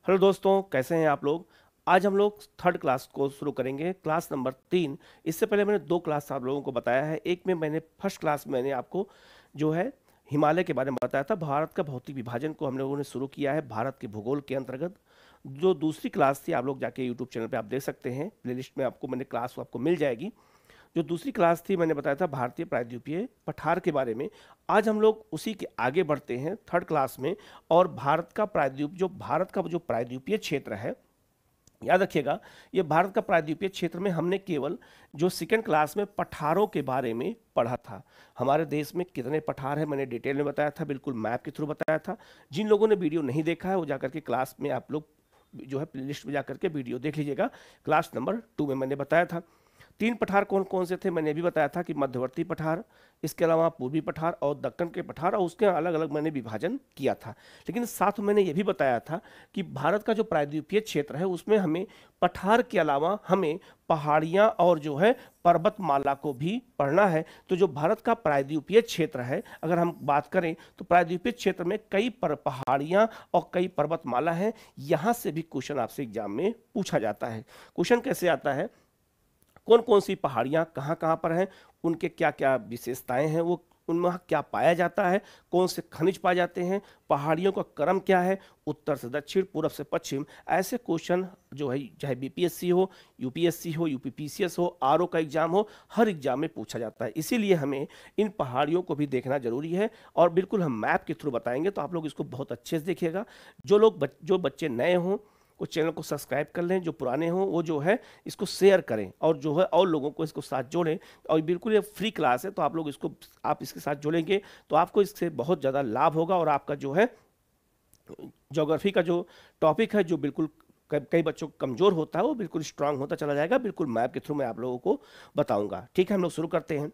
Hello दोस्तों, कैसे हैं आप लोग। आज हम लोग थर्ड क्लास को शुरू करेंगे, क्लास नंबर 3। इससे पहले मैंने 2 क्लास आप लोगों को बताया है। एक में मैंने फर्स्ट क्लास में मैंने आपको जो है हिमालय के बारे में बताया था। भारत का भौतिक विभाजन को हम लोगों ने शुरू किया है भारत के भूगोल के अंतर्गत। जो दूसरी क्लास थी, आप लोग जाके यूट्यूब चैनल पे आप देख सकते हैं, प्लेलिस्ट में आपको मैंने क्लास आपको मिल जाएगी। जो दूसरी क्लास थी मैंने बताया था भारतीय प्रायद्वीपीय पठार के बारे में। आज हम लोग उसी के आगे बढ़ते हैं थर्ड क्लास में। और भारत का जो प्रायद्वीपीय क्षेत्र है, याद रखिएगा, ये भारत का प्रायद्वीपीय क्षेत्र में हमने केवल जो सेकंड क्लास में पठारों के बारे में पढ़ा था। हमारे देश में कितने पठार हैं मैंने डिटेल में बताया था, बिल्कुल मैप के थ्रू बताया था। जिन लोगों ने वीडियो नहीं देखा है वो जाकर के क्लास में आप लोग जो है प्लेलिस्ट में जाकर के वीडियो देख लीजिएगा। क्लास नंबर 2 में मैंने बताया था 3 पठार कौन कौन से थे। मैंने भी बताया था कि मध्यवर्ती पठार, इसके अलावा पूर्वी पठार और दक्कन के पठार, और उसके अलग अलग मैंने विभाजन किया था। लेकिन साथ में मैंने ये भी बताया था कि भारत का जो प्रायद्वीपीय क्षेत्र है उसमें हमें पठार के अलावा हमें पहाड़ियाँ और जो है पर्वतमाला को भी पढ़ना है। तो जो भारत का प्रायद्वीपीय क्षेत्र है, अगर हम बात करें तो प्रायद्वीपीय क्षेत्र में कई पहाड़ियाँ और कई पर्वतमाला हैं। यहाँ से भी क्वेश्चन आपसे एग्जाम में पूछा जाता है। क्वेश्चन कैसे आता है, कौन कौन सी पहाड़ियाँ कहाँ कहाँ पर हैं, उनके क्या क्या विशेषताएं हैं, वो उनमें क्या पाया जाता है, कौन से खनिज पाए जाते हैं, पहाड़ियों का क्रम क्या है, उत्तर से दक्षिण, पूर्व से पश्चिम। ऐसे क्वेश्चन जो है चाहे बीपीएससी हो, यूपीएससी हो, यूपीपीसीएस हो, आरओ का एग्जाम हो, हर एग्जाम में पूछा जाता है। इसीलिए हमें इन पहाड़ियों को भी देखना जरूरी है। और बिल्कुल हम मैप के थ्रू बताएंगे, तो आप लोग इसको बहुत अच्छे से देखिएगा। जो बच्चे नए हों वो चैनल को सब्सक्राइब कर लें, जो पुराने हों वो जो है इसको शेयर करें, और जो है और लोगों को इसको साथ जोड़ें। और बिल्कुल ये फ्री क्लास है, तो आप इसके साथ जुड़ेंगे तो आपको इससे बहुत ज़्यादा लाभ होगा। और आपका जो है ज्योग्राफी का जो टॉपिक है, जो बिल्कुल कई बच्चों को कमज़ोर होता है, वो बिल्कुल स्ट्रांग होता चला जाएगा। बिल्कुल मैप के थ्रू मैं आप लोगों को बताऊंगा। ठीक है, हम लोग शुरू करते हैं।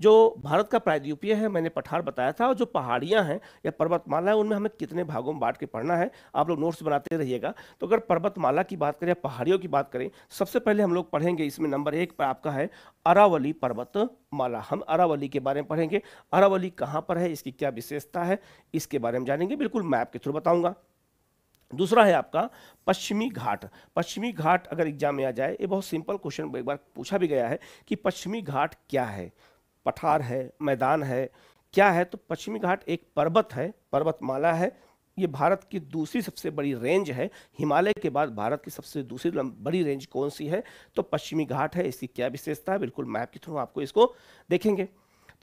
जो भारत का प्रायद्वीपीय है मैंने पठार बताया था, और जो पहाड़ियां हैं या पर्वतमाला है उनमें हमें कितने भागों में बांट के पढ़ना है। आप लोग नोट्स बनाते रहिएगा। तो अगर पर्वतमाला की बात करें या पहाड़ियों की बात करें, सबसे पहले हम लोग पढ़ेंगे इसमें नंबर 1 पर आपका है अरावली पर्वतमाला। हम अरावली के बारे में पढ़ेंगे। अरावली कहाँ पर है, इसकी क्या विशेषता है, इसके बारे में जानेंगे, बिल्कुल मैप के थ्रू बताऊंगा। दूसरा है आपका पश्चिमी घाट। पश्चिमी घाट अगर एग्जाम में आ जाए, ये बहुत सिंपल क्वेश्चन एक बार पूछा भी गया है कि पश्चिमी घाट क्या है, पठार है, मैदान है, क्या है। तो पश्चिमी घाट एक पर्वत है, पर्वतमाला है। ये भारत की दूसरी सबसे बड़ी रेंज है। हिमालय के बाद भारत की सबसे दूसरी बड़ी रेंज कौन सी है, तो पश्चिमी घाट है। इसकी क्या विशेषता है, बिल्कुल मैप के थ्रू आपको इसको देखेंगे।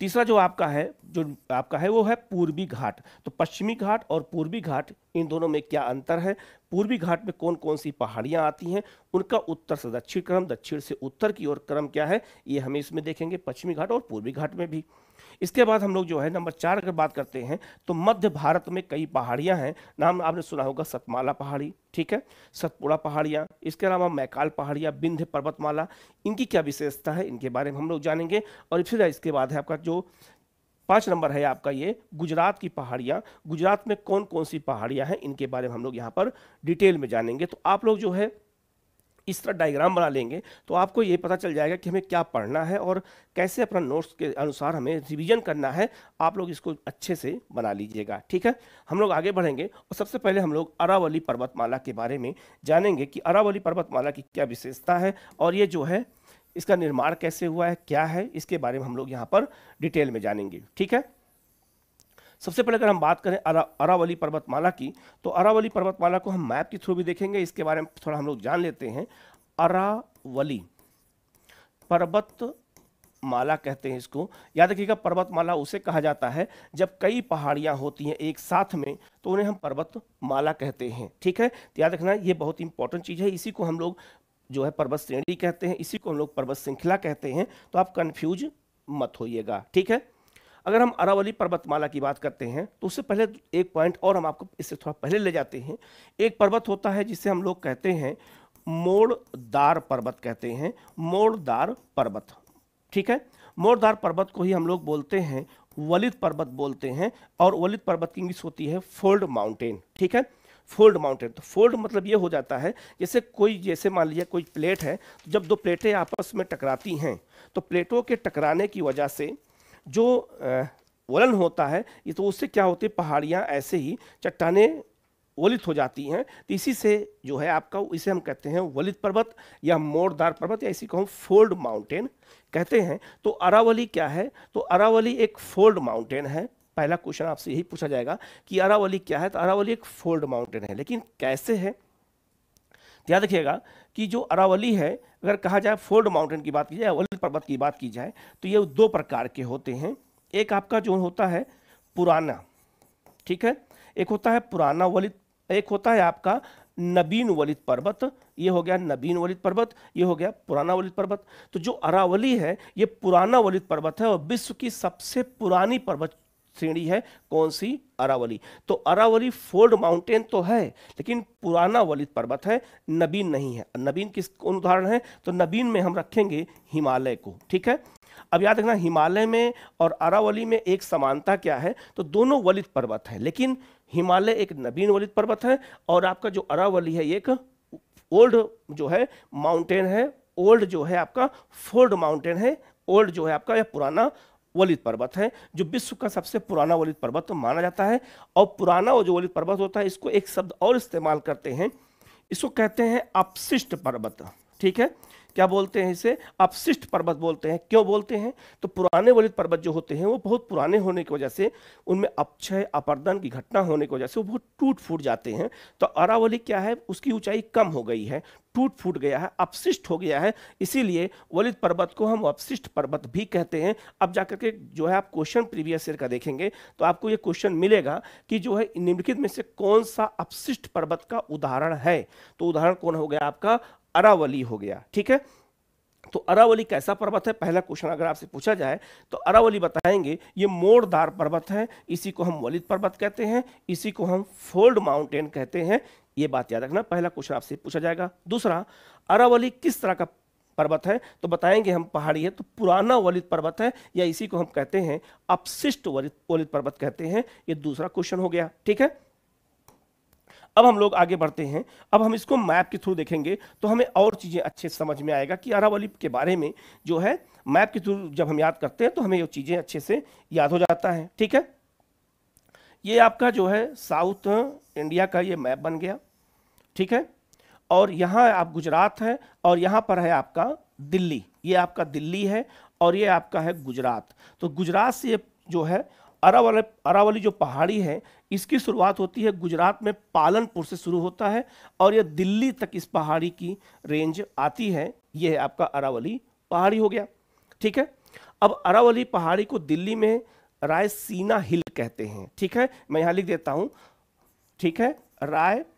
तीसरा जो आपका है वो है पूर्वी घाट। तो पश्चिमी घाट और पूर्वी घाट, इन दोनों में क्या अंतर है, पूर्वी घाट में कौन कौन सी पहाड़ियां आती हैं, उनका उत्तर से दक्षिण क्रम, दक्षिण से उत्तर की ओर क्रम क्या है, ये हमें इसमें देखेंगे, पश्चिमी घाट और पूर्वी घाट में भी। इसके बाद हम लोग जो है नंबर 4 अगर बात करते हैं, तो मध्य भारत में कई पहाड़ियां हैं। नाम आपने सुना होगा सतमाला पहाड़ी, ठीक है, सतपुड़ा पहाड़ियां, इसके अलावा मैकाल पहाड़ियां, विंध्य पर्वतमाला, इनकी क्या विशेषता है, इनके बारे में हम लोग जानेंगे। और फिर इसके बाद है आपका जो 5 नंबर है आपका ये गुजरात की पहाड़ियां। गुजरात में कौन कौन सी पहाड़ियां हैं, इनके बारे में हम लोग यहाँ पर डिटेल में जानेंगे। तो आप लोग जो है इस तरह डायग्राम बना लेंगे तो आपको ये पता चल जाएगा कि हमें क्या पढ़ना है और कैसे अपना नोट्स के अनुसार हमें रिवीजन करना है। आप लोग इसको अच्छे से बना लीजिएगा, ठीक है। हम लोग आगे बढ़ेंगे और सबसे पहले हम लोग अरावली पर्वतमाला के बारे में जानेंगे कि अरावली पर्वतमाला की क्या विशेषता है, और ये जो है इसका निर्माण कैसे हुआ है, क्या है, इसके बारे में हम लोग यहाँ पर डिटेल में जानेंगे, ठीक है। सबसे पहले अगर हम बात करें अरावली पर्वतमाला की, तो अरावली पर्वतमाला को हम मैप के थ्रू भी देखेंगे, इसके बारे में थोड़ा हम लोग जान लेते हैं। अरावली पर्वतमाला कहते हैं इसको। याद रखिएगा, पर्वतमाला उसे कहा जाता है जब कई पहाड़ियां होती हैं एक साथ में, तो उन्हें हम पर्वतमाला कहते हैं, ठीक है। तो याद रखना, ये बहुत इंपॉर्टेंट चीज है। इसी को हम लोग जो है पर्वत श्रेणी कहते हैं, इसी को हम लोग पर्वत श्रृंखला कहते हैं। तो आप कंफ्यूज मत होइएगा, ठीक है। अगर हम अरावली पर्वतमाला की बात करते हैं तो उससे पहले एक पॉइंट और हम आपको इससे थोड़ा पहले ले जाते हैं। एक पर्वत होता है जिसे हम लोग कहते हैं मोड़दार पर्वत कहते हैं, मोड़दार पर्वत, ठीक है। मोड़दार पर्वत को ही हम लोग बोलते हैं वलित पर्वत बोलते हैं, और वलित पर्वत की इंग्लिश होती है फोल्ड माउंटेन, ठीक है। फोल्ड माउंटेन, तो फोल्ड मतलब ये हो जाता है जैसे मान लीजिए कोई प्लेट है, तो जब दो प्लेटें आपस में टकराती हैं तो प्लेटों के टकराने की वजह से जो वलन होता है, ये तो उससे क्या होती है, पहाड़ियाँ ऐसे ही चट्टानें वलित हो जाती हैं, तो इसी से जो है आपका, इसे हम कहते हैं वलित पर्वत या मोड़दार पर्वत, या इसी को हम फोल्ड माउंटेन कहते हैं। तो अरावली क्या है? तो अरावली एक फोल्ड माउंटेन है। पहला क्वेश्चन आपसे यही पूछा जाएगा कि अरावली क्या है, तो अरावली एक फोल्ड माउंटेन है, लेकिन कैसे है? याद रखिएगा कि जो अरावली है, अगर कहा जाए फोल्ड माउंटेन की बात की जाए, वलित पर्वत की बात की जाए, तो ये दो प्रकार के होते हैं। एक आपका जो होता है पुराना, ठीक है, एक होता है पुराना वलित, एक होता है आपका नवीन वलित पर्वत। ये हो गया नवीन वलित पर्वत, ये हो गया पुराना वलित पर्वत। तो जो अरावली है ये पुराना वलित पर्वत है और विश्व की सबसे पुरानी पर्वत श्रेणी है। कौन सी? अरावली। तो अरावली फोल्ड माउंटेन तो है, लेकिन पुराना वलित पर्वत है, नवीन नहीं है। नवीन किस कौन उदाहरण है? तो नवीन में हम रखेंगे हिमालय को, ठीक है। अब याद रखना, हिमालय में और अरावली में एक समानता क्या है? तो दोनों वलित पर्वत है, लेकिन हिमालय एक नवीन वलित पर्वत है और आपका जो अरावली है एक ओल्ड जो है माउंटेन है। ओल्ड जो है आपका फोल्ड माउंटेन है, ओल्ड जो है आपका यह पुराना वलित पर्वत है, जो विश्व का सबसे पुराना वलित पर्वत माना जाता है। और पुराना जो वलित पर्वत होता है, इसको एक शब्द और इस्तेमाल करते हैं, इसको कहते हैं अपशिष्ट पर्वत, ठीक है। क्या बोलते हैं इसे? अपशिष्ट पर्वत बोलते हैं। क्यों बोलते हैं? तो पुराने वलित पर्वत जो होते हैं वो बहुत पुराने होने की वजह से उनमें अपक्षय अपरदन की घटना होने की वजह से वो बहुत टूट फूट जाते हैं। तो अरावली क्या है, उसकी ऊंचाई कम हो गई है, टूट फूट गया है, अपशिष्ट हो गया है, इसीलिए वलित पर्वत को हम अपशिष्ट पर्वत भी कहते हैं। अब जाकर के जो है आप क्वेश्चन प्रीवियस ईयर का देखेंगे तो आपको ये क्वेश्चन मिलेगा कि जो है निम्नलिखित में से कौन सा अपशिष्ट पर्वत का उदाहरण है? तो उदाहरण कौन हो गया आपका? अरावली हो गया, ठीक है। तो अरावली कैसा पर्वत है? पहला क्वेश्चन अगर आपसे पूछा जाए तो अरावली बताएंगे ये मोड़दार पर्वत है, इसी को हम वलित पर्वत कहते हैं, इसी को हम फोल्ड माउंटेन कहते हैं। ये बात याद रखना, पहला क्वेश्चन आपसे पूछा जाएगा। दूसरा, अरावली किस तरह का पर्वत है? तो बताएंगे हम पहाड़ी है, तो पुराना वलित पर्वत है, या इसी को हम कहते हैं अपशिष्ट वलित पर्वत कहते हैं। ये दूसरा क्वेश्चन हो गया, ठीक है। अब हम लोग आगे बढ़ते हैं। अब हम इसको मैप के थ्रू देखेंगे तो हमें और चीज़ें अच्छे से समझ में आएगा कि अरावली के बारे में जो है मैप के थ्रू जब हम याद करते हैं तो हमें ये चीज़ें अच्छे से याद हो जाता है, ठीक है। ये आपका जो है साउथ इंडिया का ये मैप बन गया, ठीक है। और यहाँ आप गुजरात है और यहाँ पर है आपका दिल्ली, ये आपका दिल्ली है और ये आपका है गुजरात। तो गुजरात से ये जो है अरावली जो पहाड़ी है इसकी शुरुआत होती है गुजरात में पालनपुर से शुरू होता है और ये दिल्ली तक इस पहाड़ी की रेंज आती है। ये है आपका अरावली पहाड़ी हो गया, ठीक है। अब अरावली पहाड़ी को दिल्ली में रायसीना हिल कहते हैं, ठीक है। मैं यहाँ लिख देता हूँ, ठीक है, रायसीना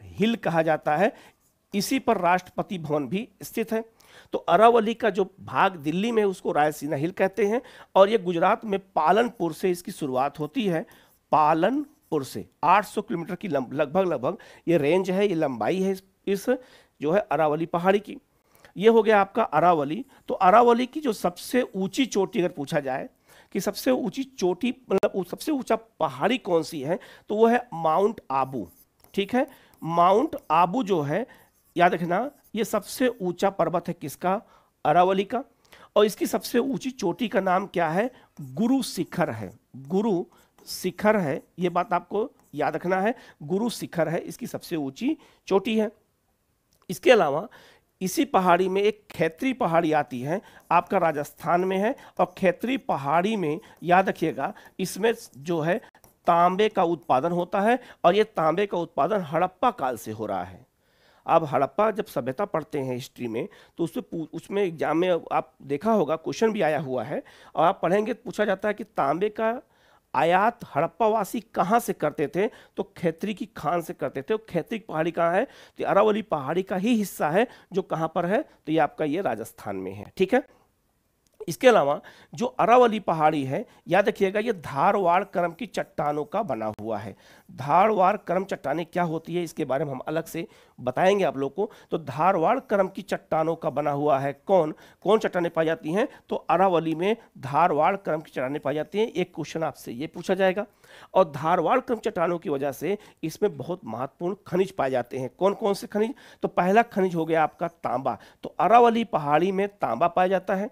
हिल कहा जाता है। इसी पर राष्ट्रपति भवन भी स्थित है। तो अरावली का जो भाग दिल्ली में उसको रायसीना हिल कहते हैं और ये गुजरात में पालनपुर से इसकी शुरुआत होती है। पालनपुर से 800 किलोमीटर की लगभग ये रेंज है, ये लंबाई है इस जो है अरावली पहाड़ी की। ये हो गया आपका अरावली। तो अरावली की जो सबसे ऊंची चोटी अगर पूछा जाए कि सबसे ऊंची चोटी मतलब सबसे ऊंचा पहाड़ी कौन सी है, तो वो है माउंट आबू, ठीक है। माउंट आबू जो है, याद रखना, ये सबसे ऊंचा पर्वत है किसका? अरावली का। और इसकी सबसे ऊंची चोटी का नाम क्या है? गुरु शिखर है। गुरु शिखर है, ये बात आपको याद रखना है। गुरु शिखर है इसकी सबसे ऊंची चोटी है। इसके अलावा इसी पहाड़ी में एक खैत्री पहाड़ी आती है, आपका राजस्थान में है। और खैत्री पहाड़ी में याद रखिएगा इसमें जो है तांबे का उत्पादन होता है और ये तांबे का उत्पादन हड़प्पा काल से हो रहा है। अब हड़प्पा जब सभ्यता पढ़ते हैं हिस्ट्री में तो उसमें एग्जाम में आप देखा होगा, क्वेश्चन भी आया हुआ है और आप पढ़ेंगे, पूछा जाता है कि तांबे का आयात हड़प्पा वासी कहाँ से करते थे? तो खैत्री की खान से करते थे। और खैत्री पहाड़ी कहाँ है? तो अरावली पहाड़ी का ही हिस्सा है जो कहाँ पर है? तो ये आपका ये राजस्थान में है, ठीक है। इसके अलावा जो अरावली पहाड़ी है, याद रखिएगा, ये धारवाड़ क्रम की चट्टानों का बना हुआ है। धारवाड़ क्रम चट्टानें क्या होती है इसके बारे में हम अलग से बताएंगे आप लोग को। तो धारवाड़ क्रम की चट्टानों का बना हुआ है। कौन कौन चट्टानें पाई जाती हैं? तो अरावली में धारवाड़ क्रम की चट्टानें पाई जाती हैं। एक क्वेश्चन आपसे ये पूछा जाएगा। और धारवाड़ क्रम चट्टानों की वजह से इसमें बहुत महत्वपूर्ण खनिज पाए जाते हैं। कौन कौन से खनिज? तो पहला खनिज हो गया आपका तांबा। तो अरावली पहाड़ी में तांबा पाया जाता है।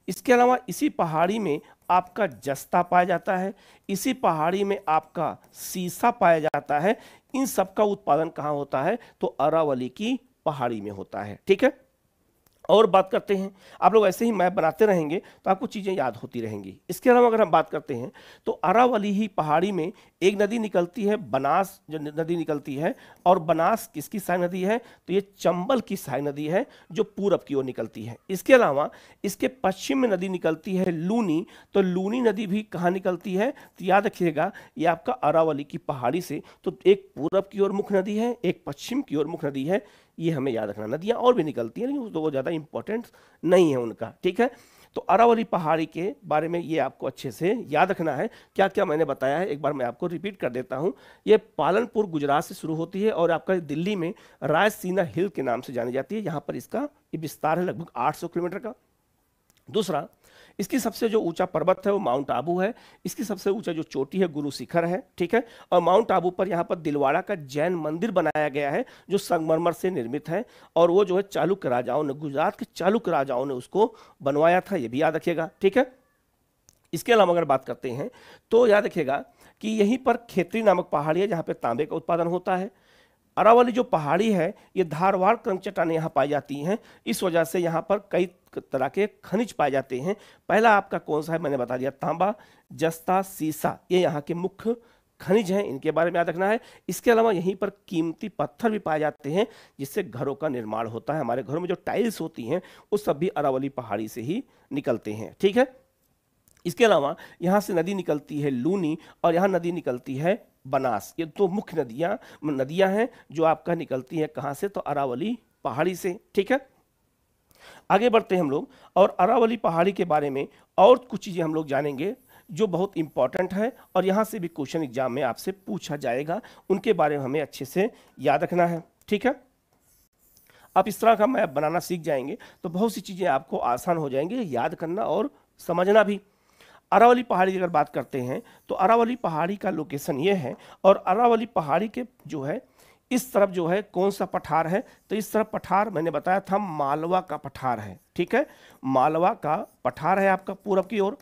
इसके अलावा इसी पहाड़ी में आपका जस्ता पाया जाता है, इसी पहाड़ी में आपका सीसा पाया जाता है। इन सब का उत्पादन कहाँ होता है? तो अरावली की पहाड़ी में होता है। ठीक है, और बात करते हैं, आप लोग ऐसे ही मैप बनाते रहेंगे तो आपको चीज़ें याद होती रहेंगी। इसके अलावा अगर हम बात करते हैं तो अरावली ही पहाड़ी में एक नदी निकलती है, बनास जो नदी निकलती है, और बनास किसकी सहायक नदी है? तो ये चंबल की सहायक नदी है जो पूरब की ओर निकलती है। इसके अलावा इसके पश्चिम में नदी निकलती है लूनी, तो लूनी नदी भी कहाँ निकलती है? तो याद रखिएगा ये आपका अरावली की पहाड़ी से, तो एक पूरब की ओर मुख्य नदी है, एक पश्चिम की ओर मुख्य नदी है, ये हमें याद रखना। नदियां और भी निकलती हैं लेकिन वो ज़्यादा इंपॉर्टेंट नहीं है उनका। ठीक है, तो अरावली पहाड़ी के बारे में ये आपको अच्छे से याद रखना है। क्या क्या मैंने बताया है एक बार मैं आपको रिपीट कर देता हूँ। ये पालनपुर गुजरात से शुरू होती है और आपका दिल्ली में रायसीना हिल के नाम से जानी जाती है। यहाँ पर इसका ये विस्तार है लगभग 800 किलोमीटर का। दूसरा, इसकी सबसे जो ऊंचा पर्वत है वो माउंट आबू है। इसकी सबसे ऊंचा जो चोटी है गुरु शिखर है। ठीक है, और माउंट आबू पर यहाँ पर दिलवाड़ा का जैन मंदिर बनाया गया है जो संगमरमर से निर्मित है, और वो जो है चालुक्य राजाओं ने, गुजरात के चालुक्य राजाओं ने उसको बनवाया था, ये भी याद रखिएगा। ठीक है, इसके अलावा अगर बात करते हैं तो याद रखिएगा कि यहीं पर खेतरी नामक पहाड़ी है जहाँ पे तांबे का उत्पादन होता है। अरावली जो पहाड़ी है ये धारवाड़ क्रम चट्टानें यहाँ पाई जाती हैं, इस वजह से यहाँ पर कई तरह के खनिज पाए जाते हैं। पहला आपका कौन सा है? मैंने बता दिया, तांबा, जस्ता, सीसा, ये यहाँ के मुख्य खनिज हैं, इनके बारे में याद रखना है। इसके अलावा यहीं पर कीमती पत्थर भी पाए जाते हैं जिससे घरों का निर्माण होता है। हमारे घरों में जो टाइल्स होती हैं वो सब भी अरावली पहाड़ी से ही निकलते हैं। ठीक है, इसके अलावा यहाँ से नदी निकलती है लूनी और यहाँ नदी निकलती है बनास। ये तो मुख्य नदियाँ हैं जो आपका निकलती हैं कहाँ से? तो अरावली पहाड़ी से। ठीक है, आगे बढ़ते हैं हम लोग और अरावली पहाड़ी के बारे में और कुछ चीज़ें हम लोग जानेंगे जो बहुत इंपॉर्टेंट है और यहाँ से भी क्वेश्चन एग्जाम में आपसे पूछा जाएगा, उनके बारे में हमें अच्छे से याद रखना है। ठीक है, आप इस तरह का मैप बनाना सीख जाएंगे तो बहुत सी चीज़ें आपको आसान हो जाएंगी याद करना और समझना भी। अरावली पहाड़ी की अगर बात करते हैं तो अरावली पहाड़ी का लोकेशन ये है, और अरावली पहाड़ी के जो है इस तरफ जो है कौन सा पठार है? तो इस तरफ पठार मैंने बताया था मालवा का पठार है। ठीक है, मालवा का पठार है आपका पूरब की ओर।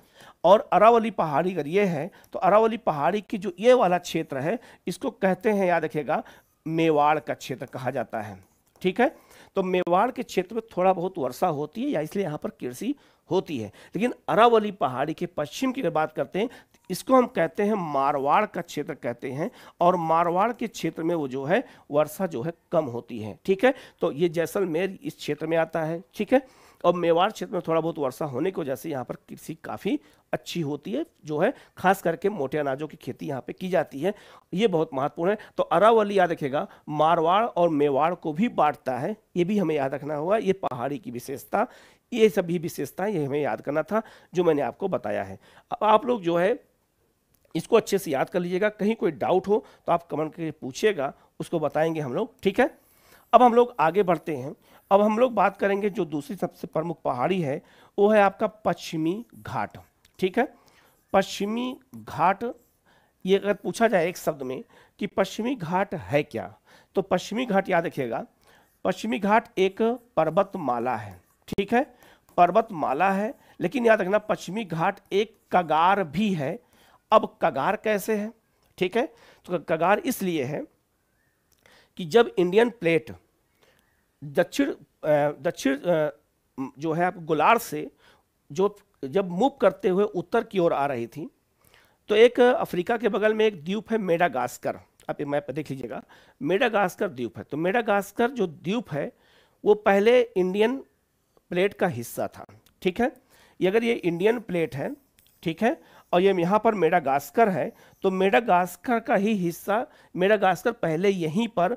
और अरावली पहाड़ी अगर ये है तो अरावली पहाड़ी की जो ये वाला क्षेत्र है इसको कहते हैं, याद रखिएगा, मेवाड़ का क्षेत्र कहा जाता है। ठीक है, तो मेवाड़ के क्षेत्र में थोड़ा बहुत वर्षा होती है या इसलिए यहाँ पर कृषि होती है, लेकिन अरावली पहाड़ी के पश्चिम की बात करते हैं इसको हम कहते हैं मारवाड़ का क्षेत्र कहते हैं, और मारवाड़ के क्षेत्र में वो जो है वर्षा जो है कम होती है। ठीक है, तो ये जैसलमेर इस क्षेत्र में आता है। ठीक है, और मेवाड़ क्षेत्र में थोड़ा बहुत वर्षा होने की वजह से यहाँ पर कृषि काफ़ी अच्छी होती है, जो है खास करके मोटे अनाजों की खेती यहाँ पे की जाती है, ये बहुत महत्वपूर्ण है। तो अरावली याद रखेगा मारवाड़ और मेवाड़ को भी बांटता है, ये भी हमें याद रखना होगा। ये पहाड़ी की विशेषता, ये सभी विशेषताएं ये हमें याद करना था जो मैंने आपको बताया है। अब आप लोग जो है इसको अच्छे से याद कर लीजिएगा, कहीं कोई डाउट हो तो आप कमेंट करके पूछिएगा, उसको बताएंगे हम लोग। ठीक है, अब हम लोग आगे बढ़ते हैं। अब हम लोग बात करेंगे जो दूसरी सबसे प्रमुख पहाड़ी है वो है आपका पश्चिमी घाट। ठीक है, पश्चिमी घाट, ये अगर पूछा जाए एक शब्द में कि पश्चिमी घाट है क्या, तो पश्चिमी घाट याद रखिएगा, पश्चिमी घाट एक पर्वतमाला है। ठीक है, पर्वतमाला है, लेकिन याद रखना पश्चिमी घाट एक कगार भी है। अब कगार कैसे है? ठीक है, तो कगार इसलिए है कि जब इंडियन प्लेट दक्षिण जो है आप गोलार्ध से जो जब मूव करते हुए उत्तर की ओर आ रही थी, तो एक अफ्रीका के बगल में एक द्वीप है मेडागास्कर, आप मैप पे देख लीजिएगा, मेडागास्कर द्वीप है। तो मेडागास्कर जो द्वीप है वो पहले इंडियन प्लेट का हिस्सा था। ठीक है, ये अगर ये इंडियन प्लेट है, ठीक है, और ये यहाँ पर मेडागास्कर है, तो मेडागास्कर का ही हिस्सा, मेडागास्कर पहले यहीं पर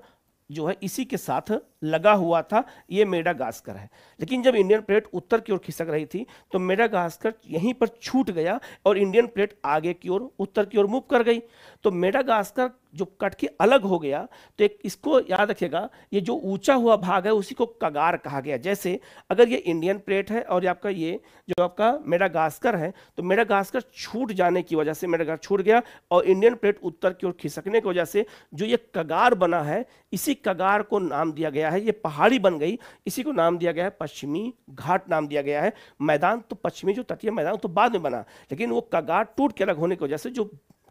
जो है इसी के साथ लगा हुआ था, ये मेडागास्कर है। लेकिन जब इंडियन प्लेट उत्तर की ओर खिसक रही थी तो मेडागास्कर यहीं पर छूट गया और इंडियन प्लेट आगे की ओर उत्तर की ओर मूव कर गई। तो मेडागास्कर जो कट के अलग हो गया, तो एक इसको याद रखिएगा, ये जो ऊंचा हुआ भाग है उसी को कगार कहा गया। जैसे अगर ये इंडियन प्लेट है और ये आपका ये जो आपका मेडागास्कर है, तो मेडागास्कर छूट जाने की वजह से मेडागास्कर छूट गया और इंडियन प्लेट उत्तर की ओर खिसकने की वजह से जो ये कगार बना है, इसी कगार को नाम दिया गया है, ये पहाड़ी बन गई, इसी को नाम दिया गया है पश्चिमी घाट नाम दिया गया है। मैदान तो पश्चिमी जो तटीय मैदान तो बाद में बना, लेकिन वो कगार टूट के अलग होने की वजह से जो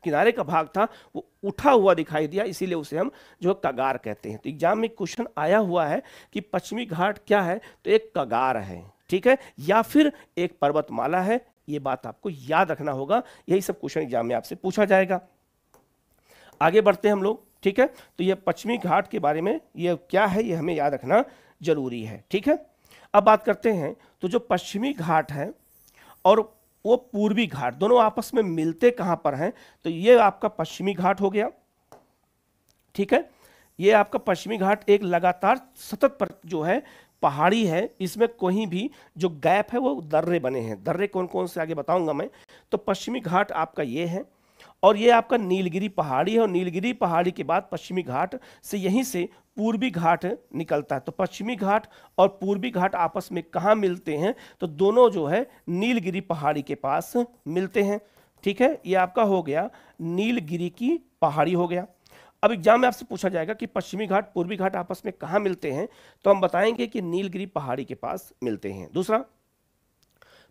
किनारे का भाग था वो उठा हुआ दिखाई दिया, इसीलिए उसे हम जो कगार कहते हैं। तो एग्जाम में क्वेश्चन आया हुआ है कि पश्चिमी घाट क्या है, तो एक कगार है, ठीक है, या फिर एक पर्वतमाला है। ये बात आपको याद रखना होगा, यही सब क्वेश्चन एग्जाम में आपसे पूछा जाएगा। आगे बढ़ते हैं हम लोग, ठीक है। तो ये पश्चिमी घाट के बारे में ये क्या है, ये हमें याद रखना जरूरी है, ठीक है। अब बात करते हैं, तो जो पश्चिमी घाट है और वो पूर्वी घाट दोनों आपस में मिलते कहां पर हैं, तो ये आपका पश्चिमी घाट हो गया, ठीक है। ये आपका पश्चिमी घाट एक लगातार सतत पर जो है पहाड़ी है, इसमें कोई भी जो गैप है वो दर्रे बने हैं। दर्रे कौन कौन से आगे बताऊंगा मैं। तो पश्चिमी घाट आपका ये है और ये आपका नीलगिरी पहाड़ी है, और नीलगिरी पहाड़ी के बाद पश्चिमी घाट से यहीं से पूर्वी घाट निकलता है। तो पश्चिमी घाट और पूर्वी घाट आपस में कहाँ मिलते हैं, तो दोनों जो है नीलगिरी पहाड़ी के पास मिलते हैं, ठीक है। ये आपका हो गया नीलगिरी की पहाड़ी हो गया। अब एग्जाम में आपसे पूछा जाएगा कि पश्चिमी घाट पूर्वी घाट आपस में कहाँ मिलते हैं, तो हम बताएंगे कि नीलगिरी पहाड़ी के पास मिलते हैं। दूसरा,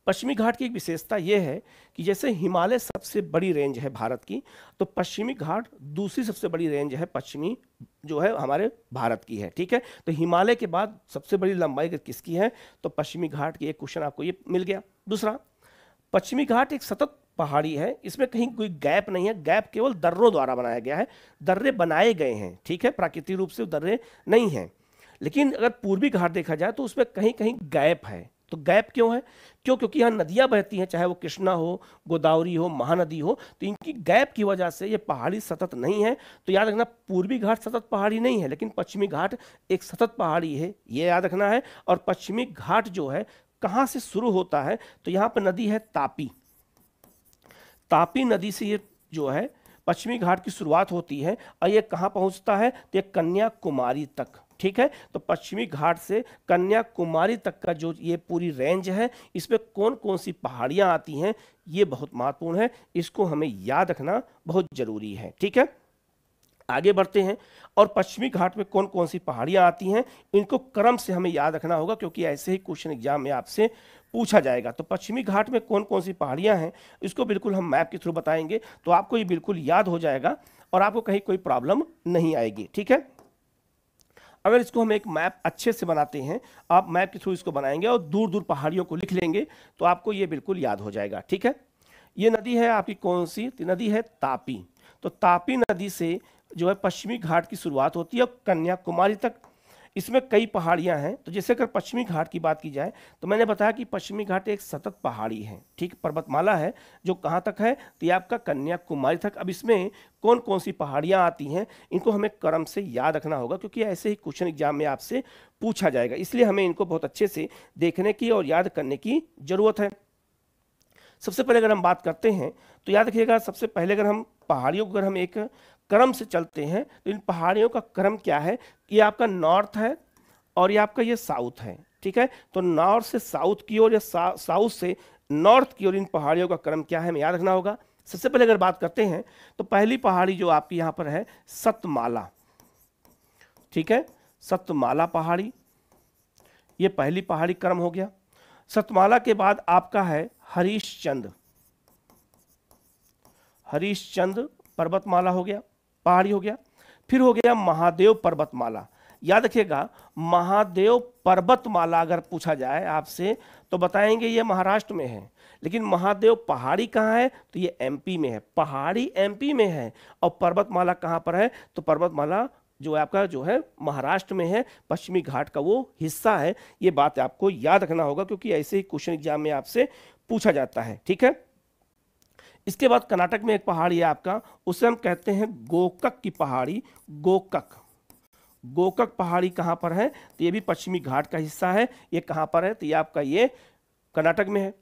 पश्चिमी घाट की एक विशेषता यह है कि जैसे हिमालय सबसे बड़ी रेंज है भारत की, तो पश्चिमी घाट दूसरी सबसे बड़ी रेंज है पश्चिमी जो है हमारे भारत की है, ठीक है। तो हिमालय के बाद सबसे बड़ी लंबाई अगर किसकी है, तो पश्चिमी घाट की। एक क्वेश्चन आपको ये मिल गया। दूसरा, पश्चिमी घाट एक सतत पहाड़ी है, इसमें कहीं कोई गैप नहीं है, गैप केवल दर्रों द्वारा बनाया गया है, दर्रे बनाए गए हैं, ठीक है, प्राकृतिक रूप से दर्रे नहीं हैं। लेकिन अगर पूर्वी घाट देखा जाए तो उसमें कहीं कहीं गैप है। तो गैप क्यों है? क्योंकि यहाँ नदियाँ बहती हैं, चाहे वो कृष्णा हो, गोदावरी हो, महानदी हो, तो इनकी गैप की वजह से ये पहाड़ी सतत नहीं है। तो याद रखना, पूर्वी घाट सतत पहाड़ी नहीं है, लेकिन पश्चिमी घाट एक सतत पहाड़ी है, ये याद रखना है। और पश्चिमी घाट जो है कहाँ से शुरू होता है, तो यहाँ पर नदी है तापी। तापी नदी से ये जो है पश्चिमी घाट की शुरुआत होती है और ये कहाँ पहुँचता है, तो ये कन्याकुमारी तक, ठीक है। तो पश्चिमी घाट से कन्याकुमारी तक का जो ये पूरी रेंज है, इसमें कौन कौन सी पहाड़ियाँ आती हैं, ये बहुत महत्वपूर्ण है, इसको हमें याद रखना बहुत जरूरी है, ठीक है। आगे बढ़ते हैं, और पश्चिमी घाट में कौन कौन सी पहाड़ियाँ आती हैं, इनको क्रम से हमें याद रखना होगा, क्योंकि ऐसे ही क्वेश्चन एग्जाम में आपसे पूछा जाएगा। तो पश्चिमी घाट में कौन कौन सी पहाड़ियाँ हैं, इसको बिल्कुल हम मैप के थ्रू बताएंगे, तो आपको ये बिल्कुल याद हो जाएगा और आपको कहीं कोई प्रॉब्लम नहीं आएगी, ठीक है। अगर इसको हम एक मैप अच्छे से बनाते हैं, आप मैप के थ्रू इसको बनाएंगे और दूर दूर पहाड़ियों को लिख लेंगे, तो आपको ये बिल्कुल याद हो जाएगा, ठीक है। ये नदी है आपकी कौन सी, नदी है तापी। तो तापी नदी से जो है पश्चिमी घाट की शुरुआत होती है कन्याकुमारी तक। इसमें कई पहाड़ियां हैं। तो जैसे अगर पश्चिमी घाट की बात की जाए, तो मैंने बताया कि पश्चिमी घाट एक सतत पहाड़ी है, ठीक, पर्वतमाला है, जो कहाँ तक है, तो ये आपका कन्याकुमारी तक। अब इसमें कौन कौन सी पहाड़ियाँ आती हैं, इनको हमें क्रम से याद रखना होगा, क्योंकि ऐसे ही क्वेश्चन एग्जाम में आपसे पूछा जाएगा, इसलिए हमें इनको बहुत अच्छे से देखने की और याद करने की जरूरत है। सबसे पहले अगर हम बात करते हैं, तो याद रखिएगा, सबसे पहले अगर हम पहाड़ियों को अगर हम एक क्रम से चलते हैं, तो इन पहाड़ियों का क्रम क्या है, ये आपका नॉर्थ है और ये आपका ये साउथ है, ठीक है। तो नॉर्थ से साउथ की ओर या साउथ से नॉर्थ की ओर इन पहाड़ियों का क्रम क्या है, हमें याद रखना होगा। सबसे पहले अगर बात करते हैं, तो पहली पहाड़ी जो आपकी यहाँ पर है सतमाला, ठीक है, सतमाला पहाड़ी, ये पहली पहाड़ी क्रम हो गया। सतमाला के बाद आपका है हरीशचंद, हरीशचंद पर्वतमाला हो गया, पहाड़ी हो गया। फिर हो गया महादेव पर्वतमाला। याद रखिएगा, महादेव पर्वतमाला अगर पूछा जाए आपसे, तो बताएंगे ये महाराष्ट्र में है, लेकिन महादेव पहाड़ी कहाँ है, तो ये एमपी में है, पहाड़ी एमपी में है, और पर्वतमाला कहाँ पर है, तो पर्वतमाला जो है आपका जो है महाराष्ट्र में है, पश्चिमी घाट का वो हिस्सा है। ये बात आपको याद रखना होगा, क्योंकि ऐसे ही क्वेश्चन एग्जाम में आपसे पूछा जाता है, ठीक है। इसके बाद कर्नाटक में एक पहाड़ी है आपका, उसे हम कहते हैं गोकक की पहाड़ी। गोकक, गोकक पहाड़ी कहाँ पर है, तो ये भी पश्चिमी घाट का हिस्सा है। ये कहाँ पर है, तो ये आपका ये कर्नाटक में है।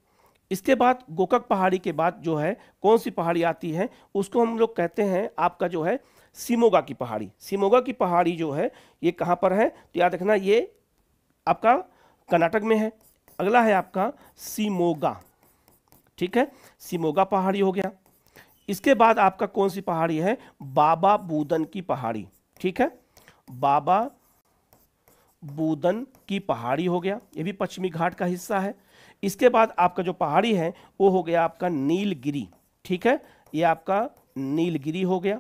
इसके बाद गोकक पहाड़ी के बाद जो है कौन सी पहाड़ी आती है, उसको हम लोग कहते हैं आपका जो है शिमोगा की पहाड़ी। शिमोगा की पहाड़ी जो है ये कहाँ पर है, तो याद रखना ये आपका कर्नाटक में है। अगला है आपका शिमोगा, ठीक है, शिमोगा पहाड़ी हो गया। इसके बाद आपका कौन सी पहाड़ी है, बाबा बूदन की पहाड़ी, ठीक है, बाबा बूदन की पहाड़ी हो गया, ये भी पश्चिमी घाट का हिस्सा है। इसके बाद आपका जो पहाड़ी है वो हो गया आपका नीलगिरी, ठीक है, ये आपका नीलगिरी हो गया।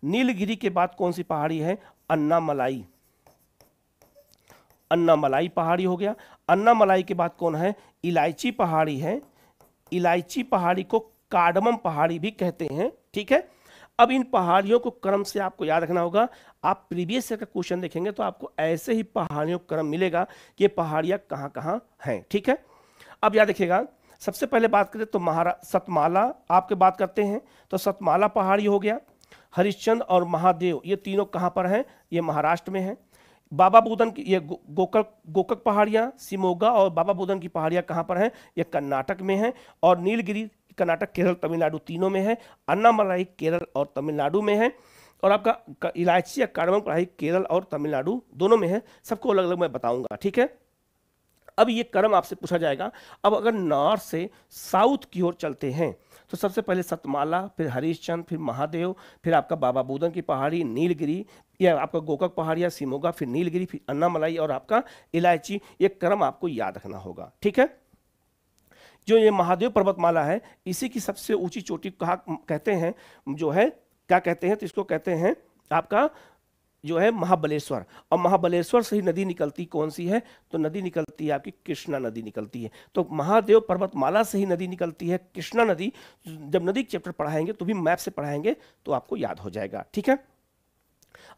नीलगिरी के बाद कौन सी पहाड़ी है, अन्नामलाई, अन्नामलाई पहाड़ी हो गया। अन्नामलाई के बाद कौन है, इलायची पहाड़ी है। इलायची पहाड़ी को कार्डमम पहाड़ी भी कहते हैं, ठीक है। अब इन पहाड़ियों को क्रम से आपको याद रखना होगा। आप प्रीवियस ईयर का क्वेश्चन देखेंगे तो आपको ऐसे ही पहाड़ियों का क्रम मिलेगा कि ये पहाड़ियां कहाँ कहाँ हैं, ठीक है। अब याद रखिएगा, सबसे पहले बात करें तो सतमाला आपके बात करते हैं, तो सतमाला पहाड़ी हो गया। हरिश्चंद्र और महादेव ये तीनों कहाँ पर हैं, ये महाराष्ट्र में हैं। बाबा बुदन की ये गोकक पहाड़ियाँ, शिमोगा और बाबा बुदन की पहाड़ियाँ कहाँ पर हैं, ये कर्नाटक में हैं। और नीलगिरी कर्नाटक, केरल, तमिलनाडु तीनों में है। अन्नामलाई केरल और तमिलनाडु में है। और आपका इलायची या कार्डमम पहाड़ी केरल और तमिलनाडु दोनों में है। सबको अलग अलग मैं बताऊंगा, ठीक है। अब ये क्रम आपसे पूछा जाएगा। अब अगर नॉर्थ से साउथ की ओर चलते हैं तो सबसे पहले सतमाला, फिर हरिश्चंद्र, फिर महादेव, फिर आपका बाबा बुदन की पहाड़ी, नीलगिरी, या आपका गोकक पहाड़िया, शिमोगा, फिर नीलगिरी, फिर अन्नामलाई और आपका इलायची। ये क्रम आपको याद रखना होगा, ठीक है। जो ये महादेव पर्वतमाला है इसी की सबसे ऊंची चोटी कहा कहते हैं, जो है क्या कहते हैं, तो इसको कहते हैं आपका जो है महाबलेश्वर। और महाबलेश्वर से ही नदी निकलती कौन सी है, तो नदी निकलती है आपकी कृष्णा नदी निकलती है। तो महादेव पर्वतमाला से ही नदी निकलती है कृष्णा नदी। जब नदी चैप्टर पढ़ाएंगे तो भी मैप से पढ़ाएंगे तो आपको याद हो जाएगा, ठीक है।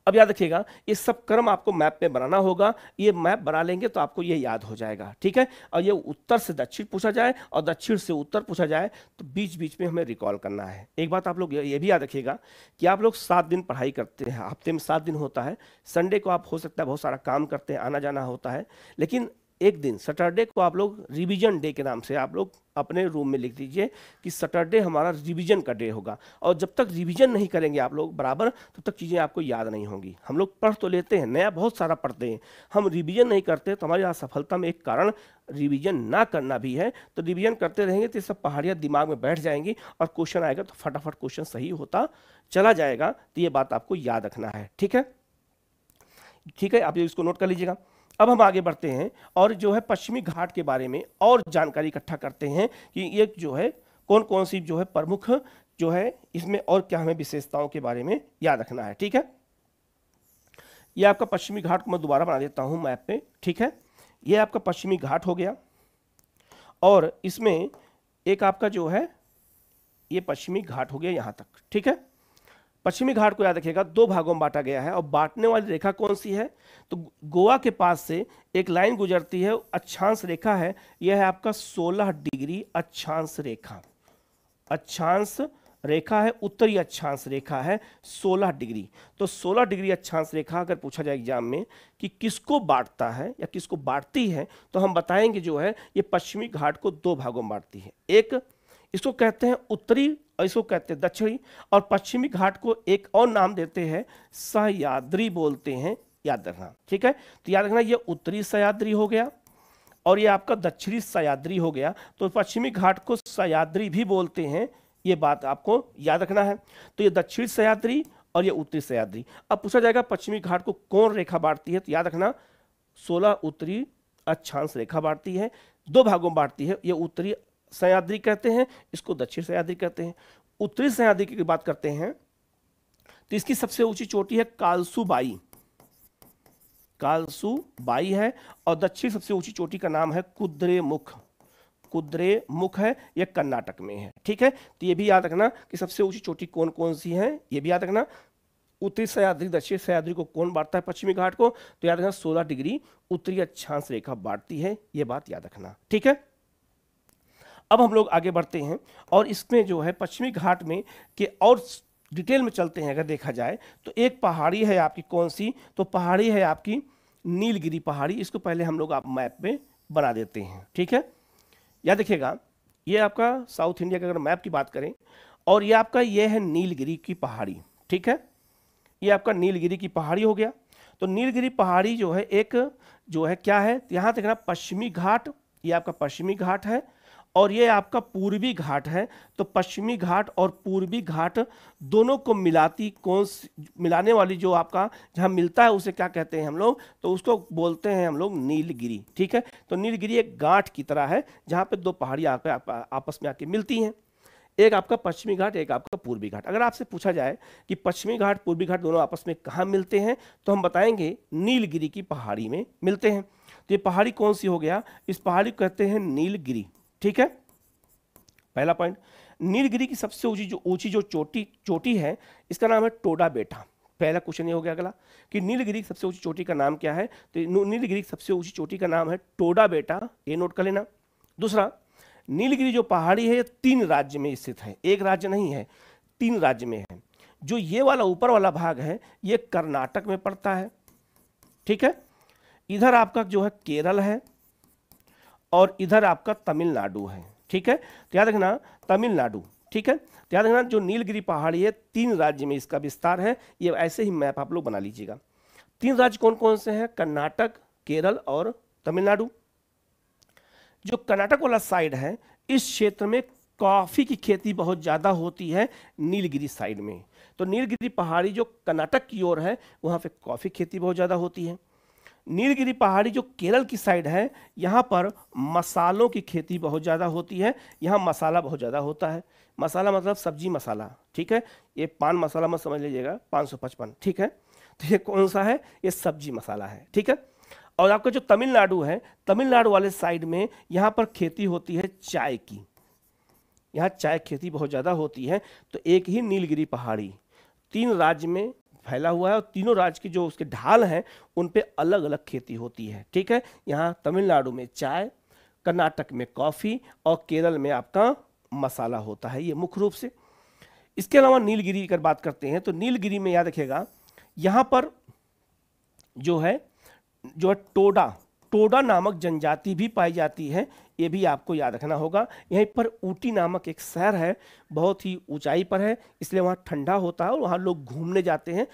अब याद रखिएगा ये सब क्रम आपको मैप में बनाना होगा। ये मैप बना लेंगे तो आपको ये याद हो जाएगा, ठीक है। और ये उत्तर से दक्षिण पूछा जाए और दक्षिण से उत्तर पूछा जाए तो बीच बीच में हमें रिकॉल करना है। एक बात आप लोग ये भी याद रखिएगा कि आप लोग 7 दिन पढ़ाई करते हैं, हफ्ते में 7 दिन होता है। संडे को आप हो सकता है बहुत सारा काम करते हैं, आना जाना होता है, लेकिन एक दिन सैटरडे को आप लोग रिवीजन डे के नाम से आप लोग अपने रूम में लिख दीजिए कि सैटरडे हमारा रिवीजन का डे होगा। और जब तक रिवीजन नहीं करेंगे आप लोग बराबर तब तक चीज़ें आपको याद नहीं होंगी। हम लोग पढ़ तो लेते हैं, नया बहुत सारा पढ़ते हैं, हम रिवीजन नहीं करते तो हमारी असफलता में एक कारण रिवीजन ना करना भी है। तो रिवीजन करते रहेंगे तो ये सब पहाड़ियाँ दिमाग में बैठ जाएंगी और क्वेश्चन आएगा तो फटाफट क्वेश्चन सही होता चला जाएगा। तो ये बात आपको याद रखना है, ठीक है, ठीक है। आप इसको नोट कर लीजिएगा। अब हम आगे बढ़ते हैं और जो है पश्चिमी घाट के बारे में और जानकारी इकट्ठा करते हैं कि ये जो है कौन कौन सी जो है प्रमुख जो है इसमें और क्या हमें विशेषताओं के बारे में याद रखना है, ठीक है। ये आपका पश्चिमी घाट को मैं दोबारा बना देता हूं मैप पे, ठीक है। ये आपका पश्चिमी घाट हो गया और इसमें एक आपका जो है ये पश्चिमी घाट हो गया यहाँ तक, ठीक है। पश्चिमी घाट को याद रखिएगा 2 भागों में बांटा गया है और बांटने वाली रेखा कौन सी है, तो गोवा के पास से एक लाइन गुजरती है, अक्षांश रेखा है, यह है आपका 16 डिग्री अक्षांश रेखा। अक्षांश रेखा है, उत्तरी अक्षांश रेखा है 16 डिग्री। तो 16 डिग्री अक्षांश रेखा अगर पूछा जाए एग्जाम में कि किसको बांटता है या किसको बांटती है तो हम बताएंगे जो है ये पश्चिमी घाट को 2 भागों में बांटती है। एक इसको कहते हैं उत्तरी और इसको कहते हैं दक्षिणी। और पश्चिमी घाट को एक और नाम देते हैं सह्याद्री बोलते हैं, याद रखना, ठीक है। तो याद रखना ये उत्तरी सह्याद्री हो गया और ये आपका दक्षिणी सह्याद्री हो गया। तो पश्चिमी घाट को सह्याद्री भी बोलते हैं, ये बात आपको याद रखना है। तो ये दक्षिणी सह्याद्री और ये उत्तरी सह्याद्री। अब पूछा जाएगा पश्चिमी घाट को कौन रेखा बांटती है, तो याद रखना 16 उत्तरी अक्षांश रेखा बांटती है, 2 भागों में बांटती है। ये उत्तरी सह्याद्री कहते हैं, इसको दक्षिण सह्याद्री कहते हैं। उत्तरी सह्याद्री की बात करते हैं तो इसकी सबसे ऊंची चोटी है कालसूबाई, कालसूबाई है। और दक्षिण सबसे ऊंची चोटी का नाम है कुद्रेमुख, कुद्रेमुख है, यह कर्नाटक में है, ठीक है। तो ये भी याद रखना कि सबसे ऊंची चोटी कौन कौन सी है, ये भी याद रखना। उत्तरी सह्याद्री दक्षिण सह्याद्री को कौन बांटता है पश्चिमी घाट को, तो याद रखना 16 डिग्री उत्तरी अक्षांश रेखा बांटती है, ये बात याद रखना, ठीक है। अब हम लोग आगे बढ़ते हैं और इसमें जो है पश्चिमी घाट में के और डिटेल में चलते हैं। अगर देखा जाए तो एक पहाड़ी है आपकी कौन सी, तो पहाड़ी है आपकी नीलगिरी पहाड़ी। इसको पहले हम लोग आप मैप में बना देते हैं, ठीक है। याद रखिएगा ये आपका साउथ इंडिया का अगर मैप की बात करें और ये आपका ये है नीलगिरी की पहाड़ी, ठीक है। ये आपका नीलगिरी की पहाड़ी हो गया। तो नीलगिरी पहाड़ी जो है एक जो है क्या है, यहाँ देखना पश्चिमी घाट, ये आपका पश्चिमी घाट है और ये आपका पूर्वी घाट है। तो पश्चिमी घाट और पूर्वी घाट दोनों को मिलाती मिलाने वाली जो आपका जहाँ मिलता है उसे क्या कहते हैं हम लोग, तो उसको बोलते हैं हम लोग नीलगिरी। ठीक है, तो नीलगिरी एक गांठ की तरह है जहाँ पे दो पहाड़ी आपस में आके मिलती हैं, एक आपका पश्चिमी घाट, एक आपका पूर्वी घाट। अगर आपसे पूछा जाए कि पश्चिमी घाट पूर्वी घाट दोनों आपस में कहाँ मिलते हैं, तो हम बताएंगे नीलगिरी की पहाड़ी में मिलते हैं। तो ये पहाड़ी कौन सी हो गया, इस पहाड़ी को कहते हैं नीलगिरी। ठीक है, पहला पॉइंट। नीलगिरी की सबसे ऊंची जो चोटी है, इसका नाम है टोडा बेटा। पहला क्वेश्चन ये हो गया। अगला कि नीलगिरी की सबसे ऊंची चोटी का नाम क्या है, तो नीलगिरी की सबसे ऊंची चोटी का नाम है टोडा बेटा, ये नोट कर लेना। दूसरा, नीलगिरी जो पहाड़ी है ये 3 राज्य में स्थित है, एक राज्य नहीं है, 3 राज्य में है। जो ये वाला ऊपर वाला भाग है ये कर्नाटक में पड़ता है। ठीक है, इधर आपका जो है केरल है और इधर आपका तमिलनाडु है। ठीक है, तो याद रखना तमिलनाडु। ठीक है, तो याद रखना जो नीलगिरी पहाड़ी है 3 राज्य में इसका विस्तार है। ये ऐसे ही मैप आप लोग बना लीजिएगा। 3 राज्य कौन कौन से हैं, कर्नाटक, केरल और तमिलनाडु। जो कर्नाटक वाला साइड है इस क्षेत्र में कॉफी की खेती बहुत ज्यादा होती है नीलगिरी साइड में। तो नीलगिरी पहाड़ी जो कर्नाटक की ओर है वहां पे कॉफी खेती बहुत ज्यादा होती है। नीलगिरी पहाड़ी जो केरल की साइड है यहाँ पर मसालों की खेती बहुत ज़्यादा होती है, यहाँ मसाला बहुत ज़्यादा होता है। मसाला मतलब सब्जी मसाला। ठीक है, ये पान मसाला मत समझ लीजिएगा, 555। ठीक है, तो ये कौन सा है, ये सब्जी मसाला है। ठीक है, और आपका जो तमिलनाडु है, तमिलनाडु वाले साइड में यहाँ पर खेती होती है चाय की, यहाँ चाय खेती बहुत ज़्यादा होती है। तो एक ही नीलगिरी पहाड़ी 3 राज्य में फैला हुआ है और तीनों राज्य की जो उसके ढाल हैं उन पे अलग अलग खेती होती है। ठीक है, यहाँ तमिलनाडु में चाय, कर्नाटक में कॉफ़ी और केरल में आपका मसाला होता है, ये मुख्य रूप से। इसके अलावा नीलगिरी अगर बात करते हैं तो नीलगिरी में याद रखिएगा यहाँ पर जो है टोडा नामक जनजाति भी पाई जाती है, ये भी आपको याद रखना होगा। यहीं पर ऊटी नामक एक शहर है, बहुत ही ऊंचाई पर है, इसलिए वहाँ ठंडा होता है और वहाँ लोग घूमने जाते हैं।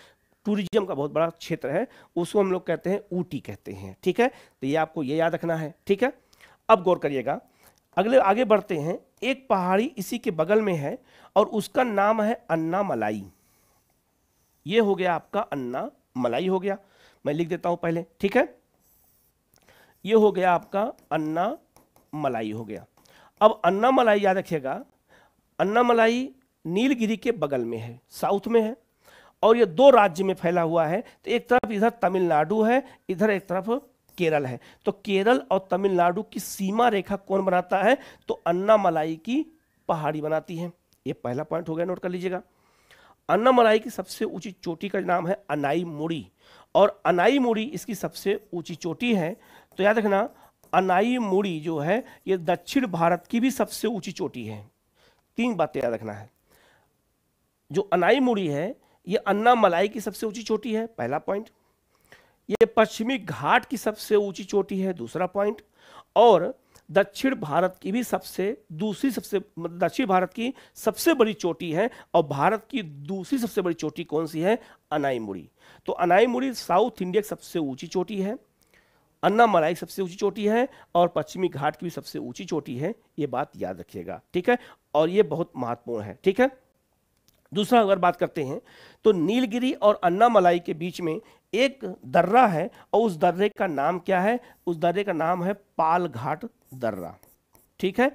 टूरिज्म का बहुत बड़ा क्षेत्र है, उसको हम लोग कहते हैं ऊटी कहते हैं। ठीक है, तो ये आपको ये याद रखना है। ठीक है, अब गौर करिएगा, आगे बढ़ते हैं। एक पहाड़ी इसी के बगल में है और उसका नाम है अन्नामलाई। ये हो गया आपका अन्नामलाई हो गया, मैं लिख देता हूं पहले। ठीक है, ये हो गया आपका अन्नामलाई हो गया। अब अन्नामलाई याद रखिएगा, अन्नामलाई नीलगिरी के बगल में है, साउथ में है और ये 2 राज्य में फैला हुआ है। तो एक तरफ इधर तमिलनाडु है, इधर एक तरफ केरल है। तो केरल और तमिलनाडु की सीमा रेखा कौन बनाता है, तो अन्नामलाई की पहाड़ी बनाती है। ये पहला पॉइंट हो गया, नोट कर लीजिएगा। अन्नामलाई की सबसे ऊंची चोटी का नाम है अनाईमुड़ी और अनाईमुड़ी इसकी सबसे ऊंची चोटी है। तो याद रखना अनाईमुड़ी जो है ये दक्षिण भारत की भी सबसे ऊंची चोटी है। 3 बातें याद रखना है। जो अनाईमुड़ी है ये अन्नामलाई की सबसे ऊंची चोटी है, पहला पॉइंट। ये पश्चिमी घाट की सबसे ऊंची चोटी है, दूसरा पॉइंट। और दक्षिण भारत की भी दक्षिण भारत की सबसे बड़ी चोटी है और भारत की दूसरी सबसे बड़ी चोटी कौन सी है, अनाईमुड़ी। तो अनाईमुड़ी साउथ इंडिया की सबसे ऊंची चोटी है, अन्नामलाई सबसे ऊंची चोटी है और पश्चिमी घाट की भी सबसे ऊंची चोटी है। ये बात याद रखिएगा। ठीक है, और ये बहुत महत्वपूर्ण है। ठीक है, दूसरा अगर बात करते हैं तो नीलगिरी और अन्नामलाई के बीच में एक दर्रा है और उस दर्रे का नाम क्या है, उस दर्रे का नाम है पाल घाट दर्रा। ठीक है,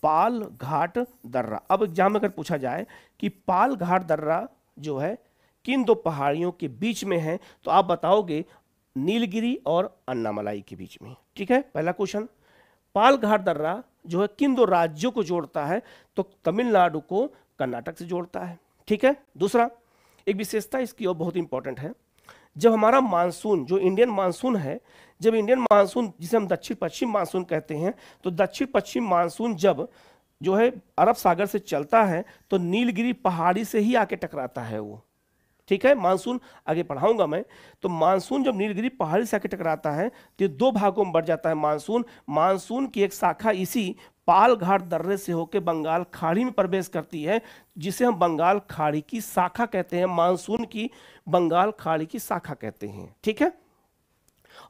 पाल घाट दर्रा। अब एग्जाम में अगर पूछा जाए कि पाल घाट दर्रा जो है किन 2 पहाड़ियों के बीच में है, तो आप बताओगे नीलगिरी और अन्नामलाई के बीच में। ठीक है, पहला क्वेश्चन। पाल घाट दर्रा जो है किन 2 राज्यों को जोड़ता है, तो तमिलनाडु को कर्नाटक से जोड़ता है। ठीक है, दूसरा एक विशेषता इसकी और बहुत इंपॉर्टेंट है, जब हमारा मानसून जो इंडियन मानसून है, जब इंडियन मानसून जिसे हम दक्षिण पश्चिम मानसून कहते हैं, तो दक्षिण पश्चिम मानसून जब जो है अरब सागर से चलता है तो नीलगिरी पहाड़ी से ही आके टकराता है वो। ठीक है, मानसून आगे पढ़ाऊंगा मैं। तो मानसून जब नीलगिरी पहाड़ी से आके टकराता है तो ये 2 भागों में बढ़ जाता है मानसून। मानसून की एक शाखा इसी पाल घाट दर्रे से होकर बंगाल खाड़ी में प्रवेश करती है, जिसे हम बंगाल खाड़ी की शाखा कहते हैं, मानसून की बंगाल खाड़ी की शाखा कहते हैं। ठीक है,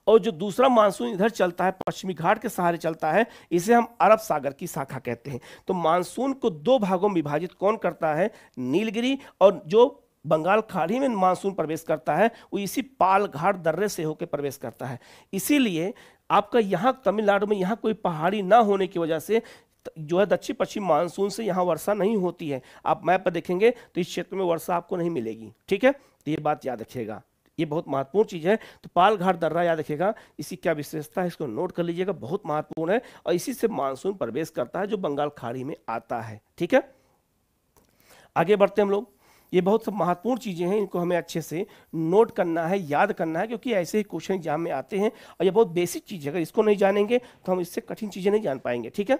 और जो दूसरा मानसून इधर चलता है, पश्चिमी घाट के सहारे चलता है, इसे हम अरब सागर की शाखा कहते हैं। तो मानसून को दो भागों में विभाजित कौन करता है? नीलगिरी। और जो बंगाल खाड़ी में मानसून प्रवेश करता है वो इसी पाल घाट दर्रे से होकर प्रवेश करता है। इसीलिए आपका यहाँ तमिलनाडु में यहाँ कोई पहाड़ी ना होने की वजह से जो है दक्षिण पश्चिम मानसून से यहाँ वर्षा नहीं होती है। आप मैप पर देखेंगे तो इस क्षेत्र में वर्षा आपको नहीं मिलेगी। ठीक है, तो ये बात याद रखिएगा, ये बहुत महत्वपूर्ण चीज है। तो पाल घाट दर्रा याद रखिएगा, इसकी क्या विशेषता है इसको नोट कर लीजिएगा, बहुत महत्वपूर्ण है। और इसी से मानसून प्रवेश करता है जो बंगाल खाड़ी में आता है। ठीक है, आगे बढ़ते हम लोग। ये बहुत सब महत्वपूर्ण चीजें हैं, इनको हमें अच्छे से नोट करना है, याद करना है, क्योंकि ऐसे ही क्वेश्चन एग्जाम में आते हैं और ये बहुत बेसिक चीज है। अगर इसको नहीं जानेंगे तो हम इससे कठिन चीजें नहीं जान पाएंगे। ठीक है,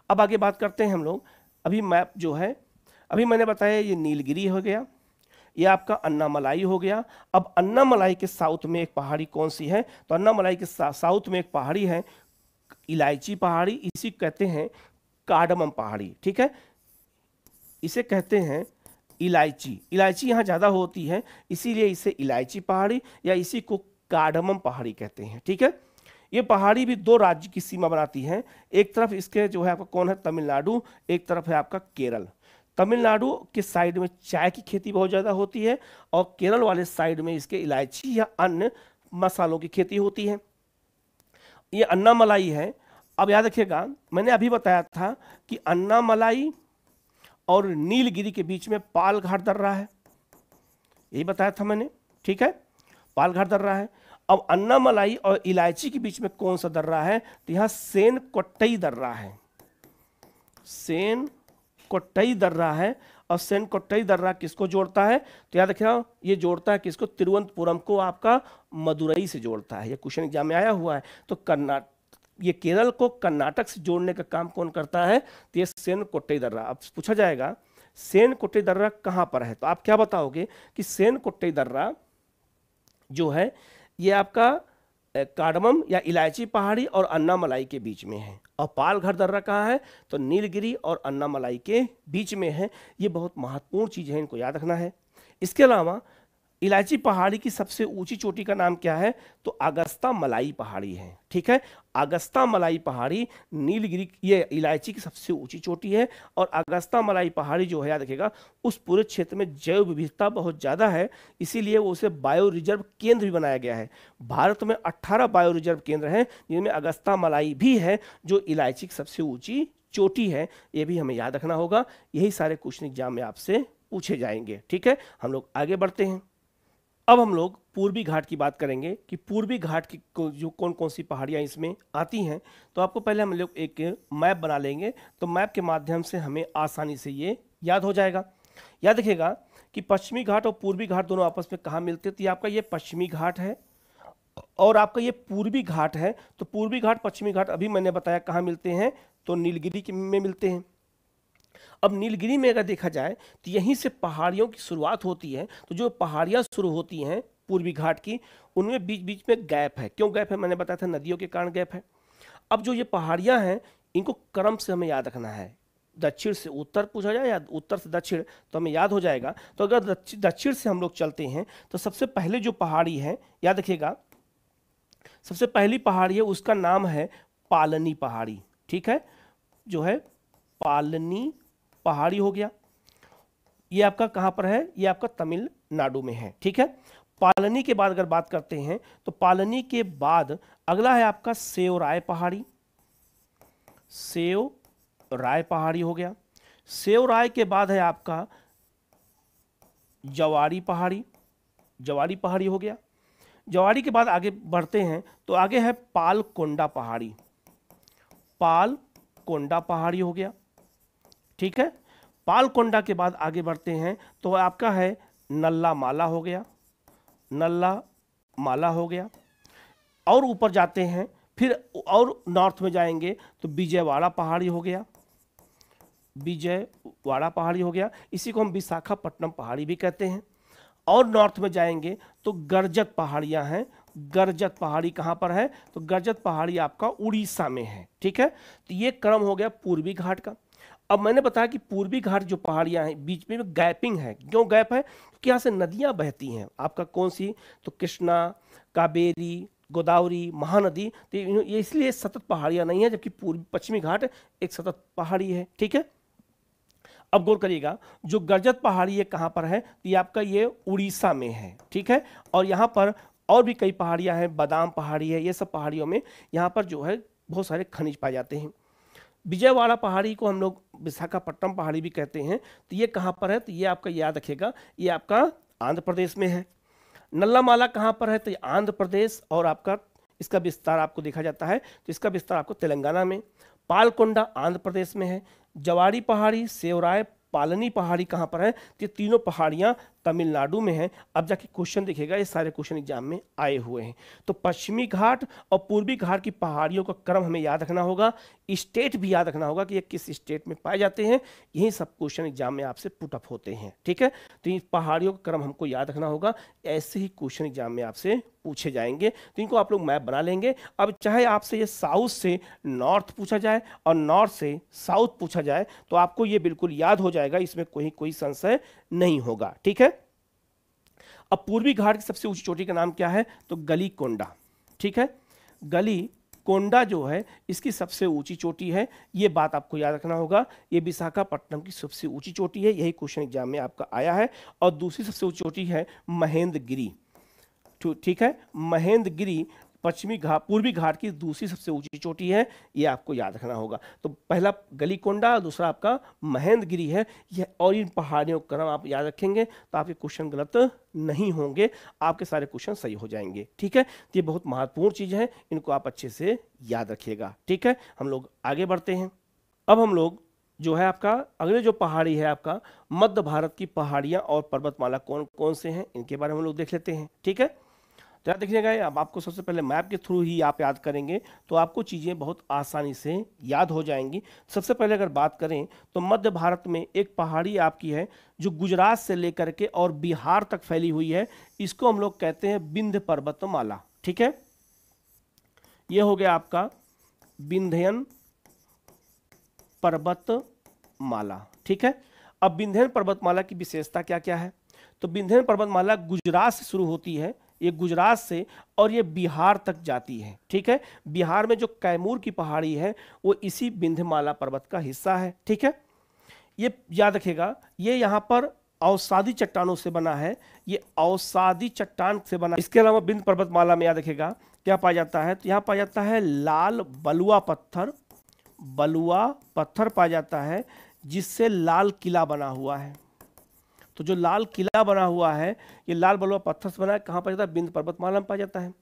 अब आगे बात करते हैं हम लोग। अभी मैप जो है, अभी मैंने बताया ये नीलगिरी हो गया, ये आपका अन्नामलाई हो गया। अब अन्नामलाई के साउथ में एक पहाड़ी कौन सी है? तो अन्नामलाई के साउथ में एक पहाड़ी है इलायची पहाड़ी, इसी कहते हैं कार्डमम पहाड़ी। ठीक है, इसे कहते हैं इलायची। इलायची यहाँ ज़्यादा होती है, इसीलिए इसे इलायची पहाड़ी या इसी को कार्डमम पहाड़ी कहते हैं। ठीक है, ये पहाड़ी भी दो राज्य की सीमा बनाती है। एक तरफ इसके जो है आपका कौन है? तमिलनाडु, एक तरफ है आपका केरल। तमिलनाडु के साइड में चाय की खेती बहुत ज़्यादा होती है और केरल वाले साइड में इसके इलायची या अन्य मसालों की खेती होती है। ये अन्नामलाई है। अब याद रखिएगा, मैंने अभी बताया था कि अन्नामलाई और नीलगिरी के बीच में पाल घाट दर्रा है, यही बताया था मैंने। ठीक है, पाल घाट दर्रा है। अब अन्नामलाई और इलायची के बीच में कौन सा दर्रा है? तो यहाँ सेन कोट्टई दर्रा है, सेन कोट्टई दर्रा है। और सेन कोट्टई दर्रा किसको जोड़ता है? तो याद रखिएगा, ये जोड़ता है किसको? तिरुवनंतपुरम को आपका मदुरई से जोड़ता है। ये क्वेश्चन एग्जाम में आया हुआ है। तो ये केरल को कर्नाटक से जोड़ने का काम कौन करता है? तो ये सेन कोट्टई दर्रा। अब पूछा जाएगा सेन कोट्टई दर्रा कहाँ पर है, तो आप क्या बताओगे कि सेन कोट्टई दर्रा जो है ये आपका कार्डमम या इलायची पहाड़ी और अन्नामलाई के बीच में है। और पाल घाट दर्रा कहाँ है? तो नीलगिरी और अन्नामलाई के बीच में है। ये बहुत महत्वपूर्ण चीज़ है, इनको याद रखना है। इसके अलावा इलायची पहाड़ी की सबसे ऊंची चोटी का नाम क्या है? तो अगस्ता मलाई पहाड़ी है। ठीक है, अगस्ता मलाई पहाड़ी नीलगिरी, ये इलायची की सबसे ऊंची चोटी है। और अगस्ता मलाई पहाड़ी जो है याद रखिएगा, उस पूरे क्षेत्र में जैव विविधता बहुत ज़्यादा है, इसीलिए वो उसे बायो रिजर्व केंद्र भी बनाया गया है। भारत में 18 बायो रिजर्व केंद्र हैं, जिनमें अगस्ता मलाई भी है, जो इलायची की सबसे ऊँची चोटी है। ये भी हमें याद रखना होगा। यही सारे क्वेश्चन एग्जाम में आपसे पूछे जाएंगे। ठीक है, हम लोग आगे बढ़ते हैं। अब हम लोग पूर्वी घाट की बात करेंगे कि पूर्वी घाट की जो कौन कौन सी पहाड़ियाँ इसमें आती हैं। तो आपको पहले हम लोग एक मैप बना लेंगे, तो मैप के माध्यम से हमें आसानी से ये याद हो जाएगा। याद रखिएगा कि पश्चिमी घाट और पूर्वी घाट दोनों आपस में कहाँ मिलते हैं? तो ये आपका ये पश्चिमी घाट है और आपका ये पूर्वी घाट है। तो पूर्वी घाट पश्चिमी घाट अभी मैंने बताया कहाँ मिलते हैं, तो नीलगिरी में मिलते हैं। अब नीलगिरी में अगर देखा जाए तो यहीं से पहाड़ियों की शुरुआत होती है। तो जो पहाड़ियाँ शुरू होती हैं पूर्वी घाट की, उनमें बीच बीच में गैप है। क्यों गैप है? मैंने बताया था नदियों के कारण गैप है। अब जो ये पहाड़ियाँ हैं, इनको क्रम से हमें याद रखना है। दक्षिण से उत्तर पूछा जाए या उत्तर से दक्षिण, तो हमें याद हो जाएगा। तो अगर दक्षिण से हम लोग चलते हैं तो सबसे पहले जो पहाड़ी है, याद रखिएगा, सबसे पहली पहाड़ी है उसका नाम है पालनी पहाड़ी। ठीक है, जो है पालनी पहाड़ी हो गया। ये आपका कहाँ पर है? ये आपका तमिलनाडु में है। ठीक है, पालनी के बाद अगर बात करते हैं तो पालनी के बाद अगला है आपका सेवराय पहाड़ी। सेवराय पहाड़ी हो गया। सेवराय के बाद है आपका जवाड़ी पहाड़ी। जवाड़ी पहाड़ी हो गया। जवाड़ी के बाद आगे बढ़ते हैं तो आगे है पालकोंडा पहाड़ी। पालकोंडा पहाड़ी हो गया। ठीक है, पालकोंडा के बाद आगे बढ़ते हैं तो आपका है नल्ला माला हो गया। नल्ला माला हो गया। और ऊपर जाते हैं फिर और नॉर्थ में जाएंगे तो विजयवाड़ा पहाड़ी हो गया। विजयवाड़ा पहाड़ी हो गया। इसी को हम विशाखापट्टनम पहाड़ी भी कहते हैं। और नॉर्थ में जाएंगे तो गर्जक पहाड़ियां हैं, गर्जत पहाड़ी कहाँ पर है? तो गर्जत पहाड़ी आपका उड़ीसा में है, ठीक है। तो ये क्रम हो गया पूर्वी घाट का। अब मैंने बताया कि पूर्वी घाट जो पहाड़ियां हैं बीच में गैपिंग है। क्यों गैप है? क्योंकि यहाँ से नदियां बहती हैं। आपका कौन सी? तो कृष्णा, कावेरी, गोदावरी, महानदी। तो ये इसलिए सतत पहाड़ियां नहीं है, जबकि पूर्वी पश्चिमी घाट एक सतत पहाड़ी है, ठीक है। अब गौर करिएगा, जो गर्जत पहाड़ी है कहाँ पर है? तो ये आपका ये उड़ीसा में है, ठीक है। और यहाँ पर और भी कई पहाड़ियाँ हैं, बादाम पहाड़ी है, ये सब पहाड़ियों में यहाँ पर जो है बहुत सारे खनिज पाए जाते हैं। विजयवाड़ा पहाड़ी को हम लोग विशाखापट्टनम पहाड़ी भी कहते हैं। तो ये कहाँ पर है? तो ये आपका याद रखिएगा, ये आपका आंध्र प्रदेश में है। नल्लामाला कहाँ पर है? तो ये आंध्र प्रदेश, और आपका इसका विस्तार आपको देखा जाता है तो इसका विस्तार आपको तेलंगाना में। पालकोंडा आंध्र प्रदेश में है। जवाड़ी पहाड़ी, सेवराय, पालनी पहाड़ी कहाँ पर है? तो ये तीनों पहाड़ियाँ तमिलनाडु में हैं। अब जाके क्वेश्चन दिखेगा, ये सारे क्वेश्चन एग्जाम में आए हुए हैं। तो पश्चिमी घाट और पूर्वी घाट की पहाड़ियों का क्रम हमें याद रखना होगा, स्टेट भी याद रखना होगा कि ये किस स्टेट में पाए जाते हैं। यही सब क्वेश्चन एग्जाम में आपसे पुट अप होते हैं, ठीक है। तो इन पहाड़ियों का क्रम हमको याद रखना होगा, ऐसे ही क्वेश्चन एग्जाम में आपसे पूछे जाएंगे। तो इनको आप लोग मैप बना लेंगे। अब चाहे आपसे ये साउथ से नॉर्थ पूछा जाए और नॉर्थ से साउथ पूछा जाए तो आपको ये बिल्कुल याद हो जाएगा, इसमें कोई संशय नहीं होगा, ठीक है। अब पूर्वी घाट की सबसे ऊंची चोटी का नाम क्या है? तो गलीकोंडा, ठीक है। गलीकोंडा जो है इसकी सबसे ऊंची चोटी है, ये बात आपको याद रखना होगा। ये विशाखापट्टनम की सबसे ऊंची चोटी है, यही क्वेश्चन एग्जाम में आपका आया है। और दूसरी सबसे ऊंची चोटी है महेंद्रगिरी, ठीक है। महेंद्रगिरी पूर्वी घाट की दूसरी सबसे ऊंची चोटी है, ये आपको याद रखना होगा। तो पहला गलीकोंडा, दूसरा आपका महेंद्रगिरी है ये। और इन पहाड़ियों का नाम आप याद रखेंगे तो आपके क्वेश्चन गलत नहीं होंगे, आपके सारे क्वेश्चन सही हो जाएंगे, ठीक है। तो ये बहुत महत्वपूर्ण चीज है, इनको आप अच्छे से याद रखिएगा, ठीक है। हम लोग आगे बढ़ते हैं। अब हम लोग जो है आपका अगले जो पहाड़ी है आपका मध्य भारत की पहाड़ियां और पर्वतमाला कौन कौन से हैं, इनके बारे में हम लोग देख लेते हैं, ठीक है। तो याद देखिएगा, अब आपको सबसे पहले मैप के थ्रू ही आप याद करेंगे तो आपको चीज़ें बहुत आसानी से याद हो जाएंगी। सबसे पहले अगर बात करें तो मध्य भारत में एक पहाड़ी आपकी है जो गुजरात से लेकर के और बिहार तक फैली हुई है, इसको हम लोग कहते हैं विंध्य पर्वतमाला, ठीक है। ये हो गया आपका विंध्यन पर्वतमाला, ठीक है। अब विंध्यन पर्वतमाला की विशेषता क्या क्या है? तो विंध्यन पर्वतमाला गुजरात से शुरू होती है, ये गुजरात से और ये बिहार तक जाती है, ठीक है। बिहार में जो कैमूर की पहाड़ी है वो इसी विंध्यमाला पर्वत का हिस्सा है, ठीक है। ये याद रखेगा, ये यहाँ पर अवसादी चट्टानों से बना है, ये अवसादी चट्टान से बना। इसके अलावा विंध्य पर्वतमाला में याद रखेगा क्या पाया जाता है? तो यहाँ पाया जाता है लाल बलुआ पत्थर, बलुआ पत्थर पाया जाता है जिससे लाल किला बना हुआ है। तो जो लाल किला बना हुआ है ये लाल बलुआ पत्थर से बना है, कहाँ पाया जाता है? विंध्य पर्वतमाला में पाया जाता है।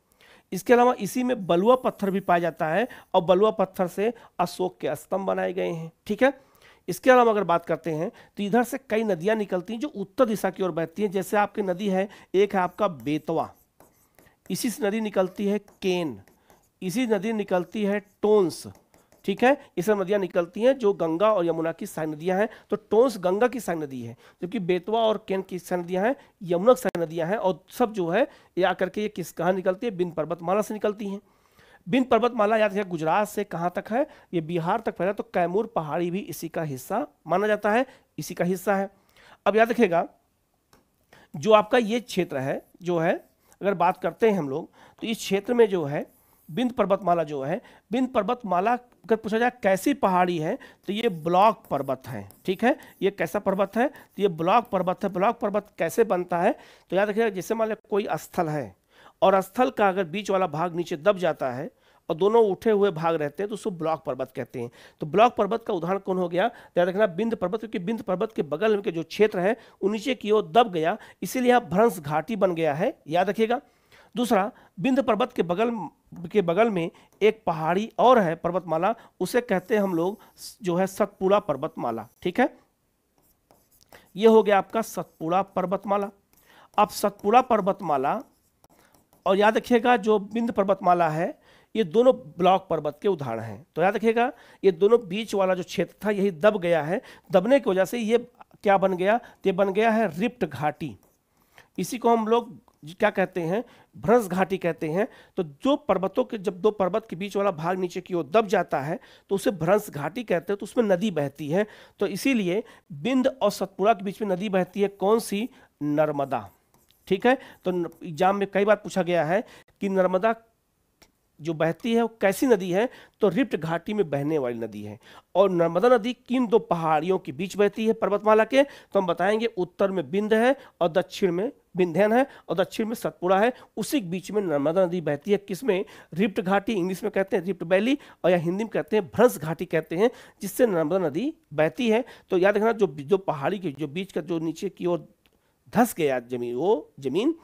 इसके अलावा इसी में बलुआ पत्थर भी पाया जाता है और बलुआ पत्थर से अशोक के स्तंभ बनाए गए हैं, ठीक है। इसके अलावा अगर बात करते हैं तो इधर से कई नदियां निकलती हैं जो उत्तर दिशा की ओर बहती हैं। जैसे आपकी नदी है, एक है आपका बेतवा, इसी से नदी निकलती है केन, इसी नदी निकलती है टोंस, ठीक है। ये सब नदियां निकलती हैं जो गंगा और यमुना की सहायक नदियां हैं। तो टोंस गंगा की सहायक नदी है, जबकि बेतवा और केन की सहायक नदियां हैं, यमुना की सहायक नदियां हैं। और सब जो है ये आकर के ये किस कहाँ निकलती है? विंध्य पर्वतमाला से निकलती हैं। विंध्य पर्वतमाला याद रखिए गुजरात से कहाँ तक है? ये बिहार तक फैला। तो कैमूर पहाड़ी भी इसी का हिस्सा माना जाता है, इसी का हिस्सा है। अब याद रखिएगा जो आपका ये क्षेत्र है जो है, अगर बात करते हैं हम लोग तो इस क्षेत्र में जो है विंध्य पर्वतमाला जो है, विंध्य पर्वतमाला अगर पूछा जाए कैसी पहाड़ी है तो ये ब्लॉक पर्वत है, ठीक है। ये कैसा पर्वत है? तो ये ब्लॉक पर्वत है। ब्लॉक पर्वत कैसे बनता है? तो याद रखिएगा जैसे मान लो कोई स्थल है और स्थल का अगर बीच वाला भाग नीचे दब जाता है और दोनों उठे हुए भाग रहते हैं तो उसको ब्लॉक पर्वत कहते हैं। तो ब्लॉक पर्वत का उदाहरण कौन हो गया? याद रखना विंध्य पर्वत, क्योंकि विंध्य पर्वत के बगल में के जो क्षेत्र है वो नीचे की ओर दब गया, इसीलिए यहाँ भ्रंश घाटी बन गया है, याद रखिएगा। दूसरा, विंध्य पर्वत के बगल में एक पहाड़ी और है पर्वतमाला, उसे कहते हैं हम लोग जो है सतपुड़ा पर्वतमाला, ठीक है। ये हो गया आपका सतपुड़ा पर्वतमाला। अब सतपुड़ा पर्वतमाला और याद रखिएगा जो विंध्य पर्वतमाला है ये दोनों ब्लॉक पर्वत के उदाहरण हैं। तो याद रखिएगा ये दोनों बीच वाला जो क्षेत्र था यही दब गया है, दबने की वजह से ये क्या बन गया? ये बन गया है रिफ्ट घाटी। इसी को हम लोग क्या कहते हैं, भ्रंश घाटी कहते हैं। तो जो पर्वतों के, जब दो पर्वत के बीच वाला भाग नीचे की ओर दब जाता है तो उसे भ्रंश घाटी कहते हैं, तो उसमें नदी बहती है। तो इसीलिए बिंद और सतपुड़ा के बीच में नदी बहती है, कौन सी, नर्मदा। ठीक है, तो एग्जाम में कई बार पूछा गया है कि नर्मदा जो बहती है वो कैसी नदी है, तो रिफ्ट घाटी में बहने वाली नदी है। और नर्मदा नदी किन दो पहाड़ियों के बीच बहती है पर्वतमाला के, तो हम बताएंगे उत्तर में बिंद है और दक्षिण में विंध्यन है और दक्षिण में सतपुड़ा है, उसी के बीच में नर्मदा नदी बहती है। किसमें, रिफ्ट घाटी, इंग्लिश में कहते हैं रिफ्ट वैली, और या हिंदी में कहते हैं भ्रंश घाटी कहते हैं, जिससे नर्मदा नदी बहती है। तो याद रखना, जो पहाड़ी के जो बीच का जो नीचे की ओर धंस गया जमीन, वो जमीन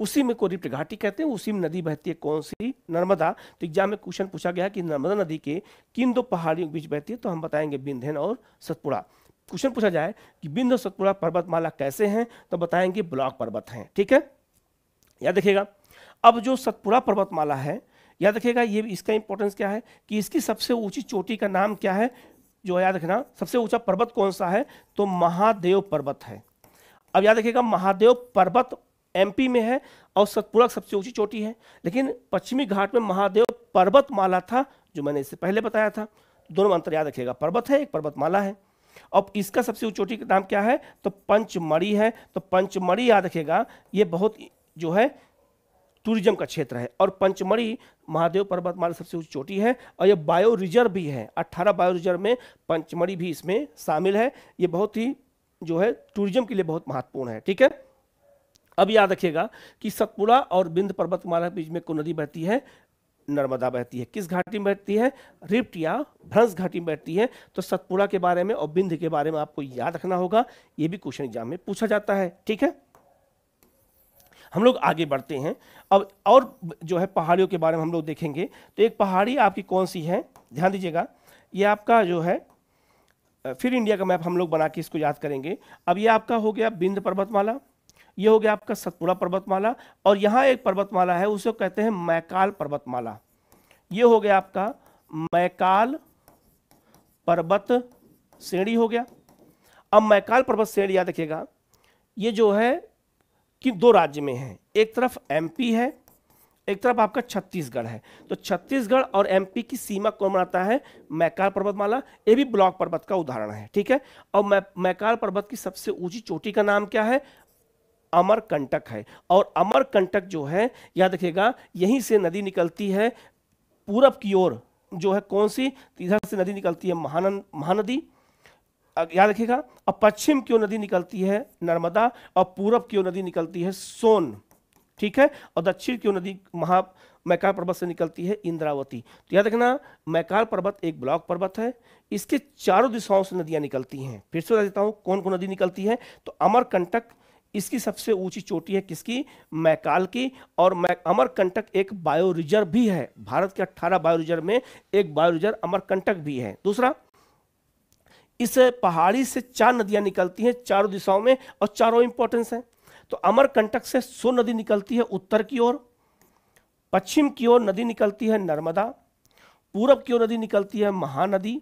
उसी में को रिफ्ट घाटी कहते हैं, उसी में नदी बहती है, कौन सी, नर्मदा। तो एग्जाम में क्वेश्चन पूछा गया कि नर्मदा नदी के किन दो पहाड़ियों के बीच बहती है, तो हम बताएंगे विंध्यन और सतपुड़ा। क्वेश्चन पूछा जाए कि बिंद और सतपुड़ा पर्वतमाला कैसे हैं, तो बताएंगे ब्लॉक पर्वत हैं। ठीक है, याद रखिएगा। अब जो सतपुड़ा पर्वतमाला है, याद रखिएगा, ये इसका इंपॉर्टेंस क्या है कि इसकी सबसे ऊंची चोटी का नाम क्या है, जो याद रखना, सबसे ऊंचा पर्वत कौन सा है, तो महादेव पर्वत है। अब याद रखिएगा, महादेव पर्वत एमपी में है और सतपुड़ा सबसे ऊंची चोटी है, लेकिन पश्चिमी घाट में महादेव पर्वतमाला था, जो मैंने इससे पहले बताया था। दोनों में अंतर याद रखिएगा, पर्वत है, एक पर्वतमाला है। अब इसका सबसे ऊंची चोटी का नाम क्या है, तो पंचमढ़ी है। तो पंचमढ़ी याद रखिएगा, ये बहुत जो है टूरिज्म का क्षेत्र है, और पंचमढ़ी महादेव पर्वतमाला सबसे ऊंची चोटी है, और ये बायो रिजर्व भी है। 18 बायो रिजर्व में पंचमढ़ी भी इसमें शामिल है। ये बहुत ही जो है टूरिज्म के लिए बहुत महत्वपूर्ण है। ठीक है, अब याद रखिएगा कि सतपुड़ा और बिंद पर्वतमाला के बीच में को नदी बहती है, नर्मदा बहती है। किस घाटी में बहती है, रिफ्ट या भ्रंश घाटी में बहती है। तो सतपुड़ा के बारे में और बिंद के बारे में आपको याद रखना होगा, ये भी क्वेश्चन एग्जाम में पूछा जाता है। ठीक है, हम लोग आगे बढ़ते हैं। अब और जो है पहाड़ियों के बारे में हम लोग देखेंगे। तो एक पहाड़ी आपकी कौन सी है, ध्यान दीजिएगा, ये आपका जो है, फिर इंडिया का मैप हम लोग बना के इसको याद करेंगे। अब ये आपका हो गया बिंद पर्वतमाला, ये हो गया आपका सतपुड़ा पर्वतमाला, और यहाँ एक पर्वतमाला है, उसे कहते हैं मैकाल पर्वतमाला। ये हो गया आपका मैकाल पर्वत श्रेणी हो गया। अब मैकाल पर्वत श्रेणी याद रखिएगा, ये जो है कि दो राज्य में है, एक तरफ एमपी है, एक तरफ आपका छत्तीसगढ़ है। तो छत्तीसगढ़ और एमपी की सीमा कौन बनाता है, मैकाल पर्वतमाला। ये भी ब्लॉक पर्वत का उदाहरण है। ठीक है, और मैकाल पर्वत की सबसे ऊंची चोटी का नाम क्या है, अमरकंटक है। और अमरकंटक जो है, याद रखिएगा, यहीं से नदी निकलती है पूरब की ओर, जो है कौन सी, इधर से नदी निकलती है महानदी, याद रखिएगा। और पश्चिम की ओर नदी निकलती है नर्मदा, और पूरब की ओर नदी निकलती है सोन। ठीक है, और दक्षिण की ओर नदी मैकाल पर्वत से निकलती है इंद्रावती। तो याद रखना, मैकाल पर्वत एक ब्लॉक पर्वत है, इसके चारों दिशाओं से नदियां निकलती हैं। फिर से बता देता हूं कौन कौन नदी निकलती है। तो अमरकंटक इसकी सबसे ऊंची चोटी है, किसकी, मैकाल की। और अमरकंटक एक बायो रिजर्व भी है, भारत के 18 बायो रिजर्व में एक बायो रिजर्व अमरकंटक भी है। दूसरा, इस पहाड़ी से 4 नदियां निकलती हैं चारों दिशाओं में, और चारों इंपॉर्टेंस हैं। तो अमरकंटक से सोन नदी निकलती है उत्तर की ओर, पश्चिम की ओर नदी निकलती है नर्मदा, पूरब की ओर नदी निकलती है महानदी।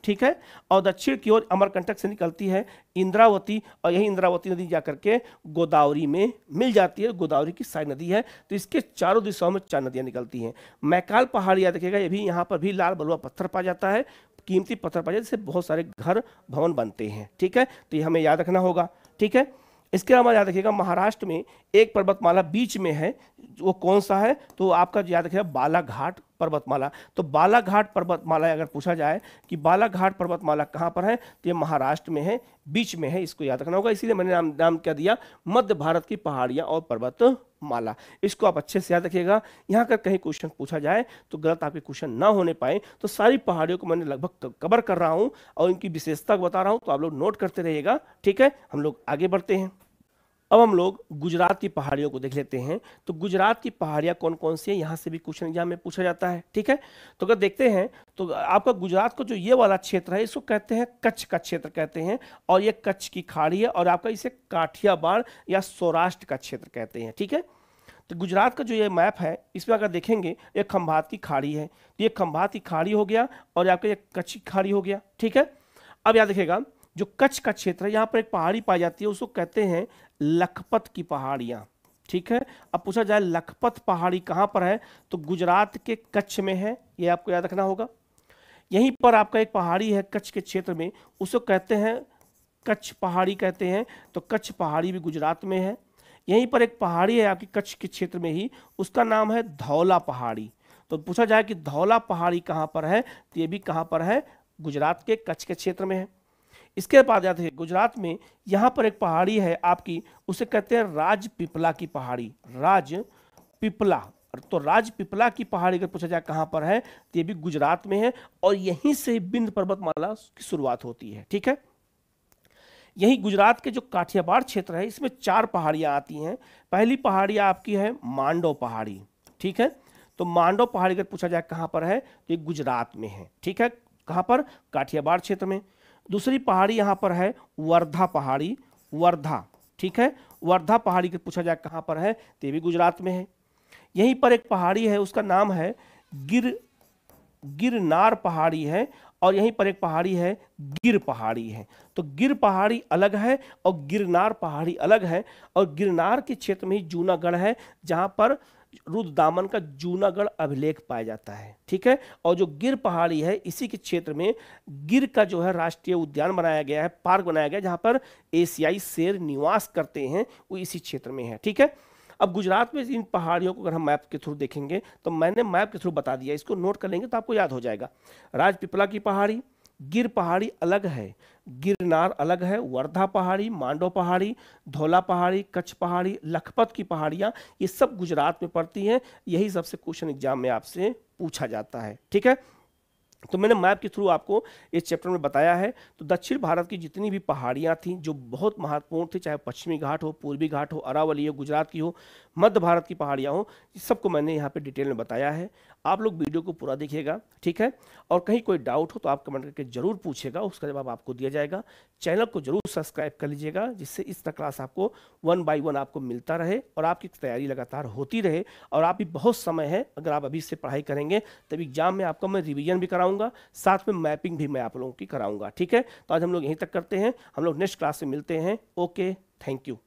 ठीक है, और दक्षिण की ओर अमरकंटक से निकलती है इंद्रावती, और यही इंद्रावती नदी जाकर के गोदावरी में मिल जाती है, गोदावरी की सारी नदी है। तो इसके चारों दिशाओं में 4 नदियां निकलती हैं। मैकाल पहाड़ याद रखिएगा, ये भी यहाँ पर भी लाल बलुआ पत्थर पाया जाता है, कीमती पत्थर पाया जाता है, जिससे बहुत सारे घर भवन बनते हैं। ठीक है, तो ये हमें याद रखना होगा। ठीक है, इसके अलावा याद रखिएगा, महाराष्ट्र में एक पर्वतमाला बीच में है, वो कौन सा है, तो आपका याद रखिएगा बालाघाट पर्वतमाला। तो बालाघाट पर्वतमाला अगर पूछा जाए कि बालाघाट पर्वतमाला कहाँ पर है, तो ये महाराष्ट्र में है, बीच में है, इसको याद रखना होगा। इसीलिए मैंने नाम क्या दिया, मध्य भारत की पहाड़ियाँ और पर्वतमाला। इसको आप अच्छे से याद रखिएगा। यहाँ अगर कहीं क्वेश्चन पूछा जाए तो गलत आपके क्वेश्चन ना होने पाए। तो सारी पहाड़ियों को मैंने लगभग कवर कर रहा हूँ और इनकी विशेषता बता रहा हूँ, तो आप लोग नोट करते रहिएगा। ठीक है, हम लोग आगे बढ़ते हैं। अब हम लोग गुजरात की पहाड़ियों को देख लेते हैं। तो गुजरात की पहाड़ियाँ कौन कौन सी है, यहाँ से भी क्वेश्चन एग्जाम में पूछा जाता है। ठीक है, तो अगर देखते हैं तो आपका गुजरात को जो ये वाला क्षेत्र है, इसको कहते हैं कच्छ का क्षेत्र कहते हैं, और ये कच्छ की खाड़ी है, और आपका इसे काठियावाड़ या सौराष्ट्र का क्षेत्र कहते हैं। ठीक है, तो गुजरात का जो ये मैप है, इसमें अगर देखेंगे, ये खंभात की खाड़ी है, तो ये खंभात की खाड़ी हो गया, और आपका ये कच्छ की खाड़ी हो गया। ठीक है, अब याद देखिएगा, जो कच्छ का क्षेत्र है, यहाँ पर एक पहाड़ी पाई जाती है, उसको कहते हैं लखपत की पहाड़ियाँ। ठीक है। अब पूछा जाए लखपत पहाड़ी कहाँ पर है, तो गुजरात के कच्छ में है, ये आपको याद रखना होगा। यहीं पर आपका एक पहाड़ी है कच्छ के क्षेत्र में, उसको कहते हैं कच्छ पहाड़ी कहते हैं, तो कच्छ पहाड़ी भी गुजरात में है। यहीं पर एक पहाड़ी है आपकी कच्छ के क्षेत्र में ही, उसका नाम है धौला पहाड़ी। तो पूछा जाए कि धौला पहाड़ी कहाँ पर है, तो ये भी कहाँ पर है, गुजरात के कच्छ के क्षेत्र में है। इसके बाद जाते हैं गुजरात में, यहाँ पर एक पहाड़ी है आपकी, उसे कहते हैं राजपीपला की पहाड़ी, राजपीपला। तो राजपीपला की पहाड़ी अगर पूछा जाए कहाँ पर है, तो ये भी गुजरात में है, और यहीं से विंध्य पर्वतमाला की शुरुआत होती है, ठीक है। यही गुजरात के जो काठियावाड़ क्षेत्र है, इसमें 4 पहाड़ियाँ आती हैं। पहली पहाड़ी आपकी है मांडव पहाड़ी, ठीक है। तो मांडव पहाड़ी अगर पूछा जाए कहाँ पर है, तो ये गुजरात में है, ठीक है। कहाँ पर, काठियावाड़ क्षेत्र में। दूसरी पहाड़ी यहाँ पर है वर्धा पहाड़ी, वर्धा, ठीक है। वर्धा पहाड़ी अगर पूछा जाए कहाँ पर है, तो ये भी गुजरात में है। यहीं पर एक पहाड़ी है, उसका नाम है गिरनार पहाड़ी है, और यहीं पर एक पहाड़ी है गिर पहाड़ी है। तो गिर पहाड़ी अलग है और गिरनार पहाड़ी अलग है, और गिरनार के क्षेत्र में ही जूनागढ़ है, जहां पर रुद्रदामन का जूनागढ़ अभिलेख पाया जाता है, ठीक है। और जो गिर पहाड़ी है, इसी के क्षेत्र में गिर का जो है राष्ट्रीय उद्यान बनाया गया है, पार्क बनाया गया है, जहां पर एशियाई शेर निवास करते हैं, वो इसी क्षेत्र में है, ठीक है। अब गुजरात में इन पहाड़ियों को अगर हम मैप के थ्रू देखेंगे, तो मैंने मैप के थ्रू बता दिया, इसको नोट कर लेंगे तो आपको याद हो जाएगा। राजपीपला की पहाड़ी, गिर पहाड़ी अलग है, गिरनार अलग है, वर्धा पहाड़ी, मांडव पहाड़ी, धौला पहाड़ी, कच्छ पहाड़ी, लखपत की पहाड़ियाँ, ये सब गुजरात में पड़ती हैं। यही सबसे क्वेश्चन एग्जाम में आपसे पूछा जाता है, ठीक है। तो मैंने मैप के थ्रू आपको इस चैप्टर में बताया है। तो दक्षिण भारत की जितनी भी पहाड़ियाँ थीं जो बहुत महत्वपूर्ण थी, चाहे पश्चिमी घाट हो, पूर्वी घाट हो, अरावली हो, गुजरात की हो, मध्य भारत की पहाड़ियाँ हो, इस सबको मैंने यहाँ पे डिटेल में बताया है। आप लोग वीडियो को पूरा देखिएगा, ठीक है। और कहीं कोई डाउट हो तो आप कमेंट करके जरूर पूछेगा, उसका जवाब आपको दिया जाएगा। चैनल को जरूर सब्सक्राइब कर लीजिएगा, जिससे इस तरह क्लास आपको 1 बाय 1 आपको मिलता रहे और आपकी तैयारी लगातार होती रहे। और आप भी बहुत समय है, अगर आप अभी से पढ़ाई करेंगे तब एग्जाम में आपका मैं रिवीजन भी कराऊंगा, साथ में मैपिंग भी मैं आप लोगों की कराऊंगा, ठीक है। तो आज हम लोग यहीं तक करते हैं, हम लोग नेक्स्ट क्लास में मिलते हैं। Okay, thank you.